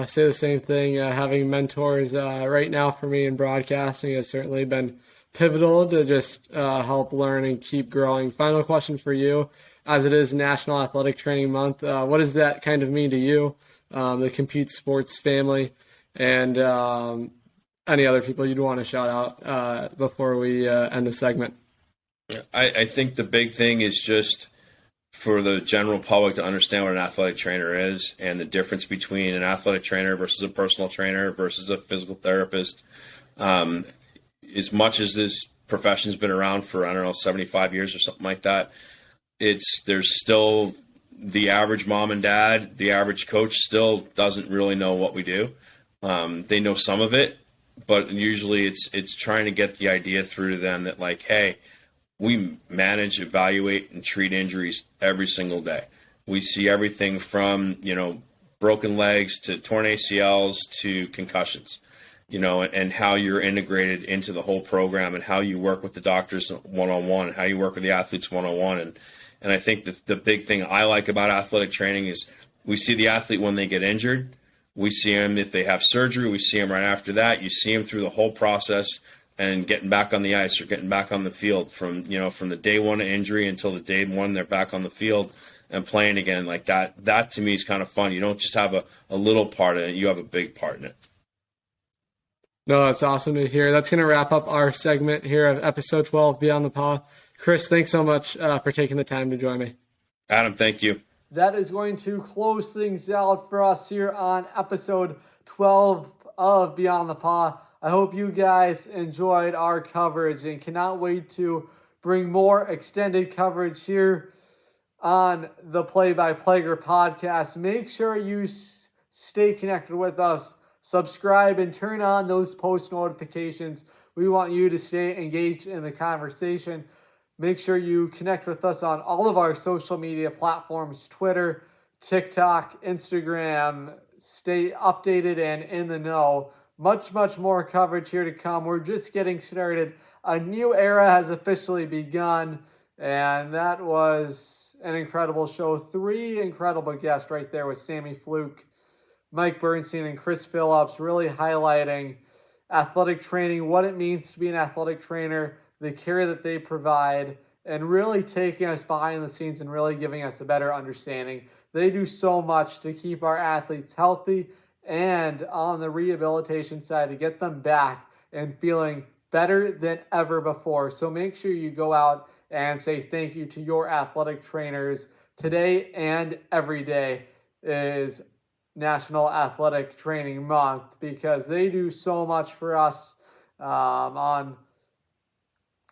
say the same thing. Having mentors right now for me in broadcasting has certainly been pivotal to just help learn and keep growing. Final question for you, as it is National Athletic Training Month. What does that kind of mean to you, the Compete Sports family? And any other people you'd want to shout out before we end the segment? Yeah, I think the big thing is just for the general public to understand what an athletic trainer is and the difference between an athletic trainer versus a personal trainer versus a physical therapist. As much as this profession's been around for, 75 years or something like that, there's still the average mom and dad, the average coach still doesn't really know what we do. They know some of it, but usually it's trying to get the idea through to them that, like, hey, we manage, evaluate, and treat injuries every single day. We see everything from, broken legs to torn ACLs to concussions, and how you're integrated into the whole program and how you work with the doctors one-on-one and how you work with the athletes one-on-one. And I think the big thing I like about athletic training is we see the athlete when they get injured. We see them if they have surgery. We see them right after that. You see them through the whole process and getting back on the ice or getting back on the field from the day one of injury until the day one they're back on the field and playing again. Like that to me is kind of fun. You don't just have a little part in it. You have a big part in it. No, that's awesome to hear. That's going to wrap up our segment here of episode 12, Beyond the Paw. Chris, thanks so much for taking the time to join me. Adam, thank you. That is going to close things out for us here on episode 12 of Beyond the Paw. I hope you guys enjoyed our coverage and cannot wait to bring more extended coverage here on the Play by Plager podcast. Make sure you stay connected with us. Subscribe and turn on those post notifications. We want you to stay engaged in the conversation. Make sure you connect with us on all of our social media platforms, Twitter, TikTok, Instagram. Stay updated and in the know. Much more coverage here to come. We're just getting started. A new era has officially begun, and that was an incredible show. 3 incredible guests right there with Sammy Fluck, Mike Burnstein, and Chris Phillips, really highlighting athletic training, what it means to be an athletic trainer, the care that they provide, and really taking us behind the scenes and really giving us a better understanding. They do so much to keep our athletes healthy and on the rehabilitation side to get them back and feeling better than ever before. So make sure you go out and say thank you to your athletic trainers. Today and every day is National Athletic Training Month because they do so much for us on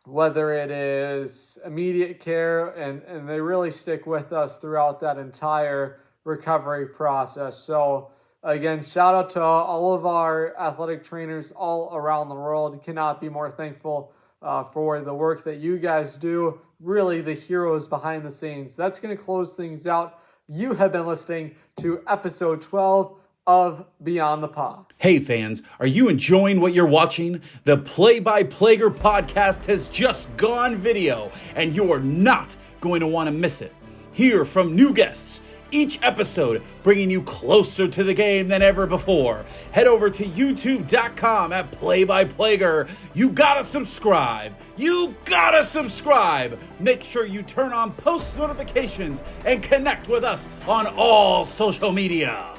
whether it is immediate care and they really stick with us throughout that entire recovery process. So again, shout out to all of our athletic trainers all around the world. Cannot be more thankful for the work that you guys do. Really the heroes behind the scenes. That's going to close things out. You have been listening to episode 12 of Beyond the Paw. Hey fans, are you enjoying what you're watching? The Play by Plager podcast has just gone video, and you are not going to want to miss it. Hear from new guests each episode, bringing you closer to the game than ever before. Head over to youtube.com at Play by Plager. You gotta subscribe. Make sure you turn on post notifications and connect with us on all social media.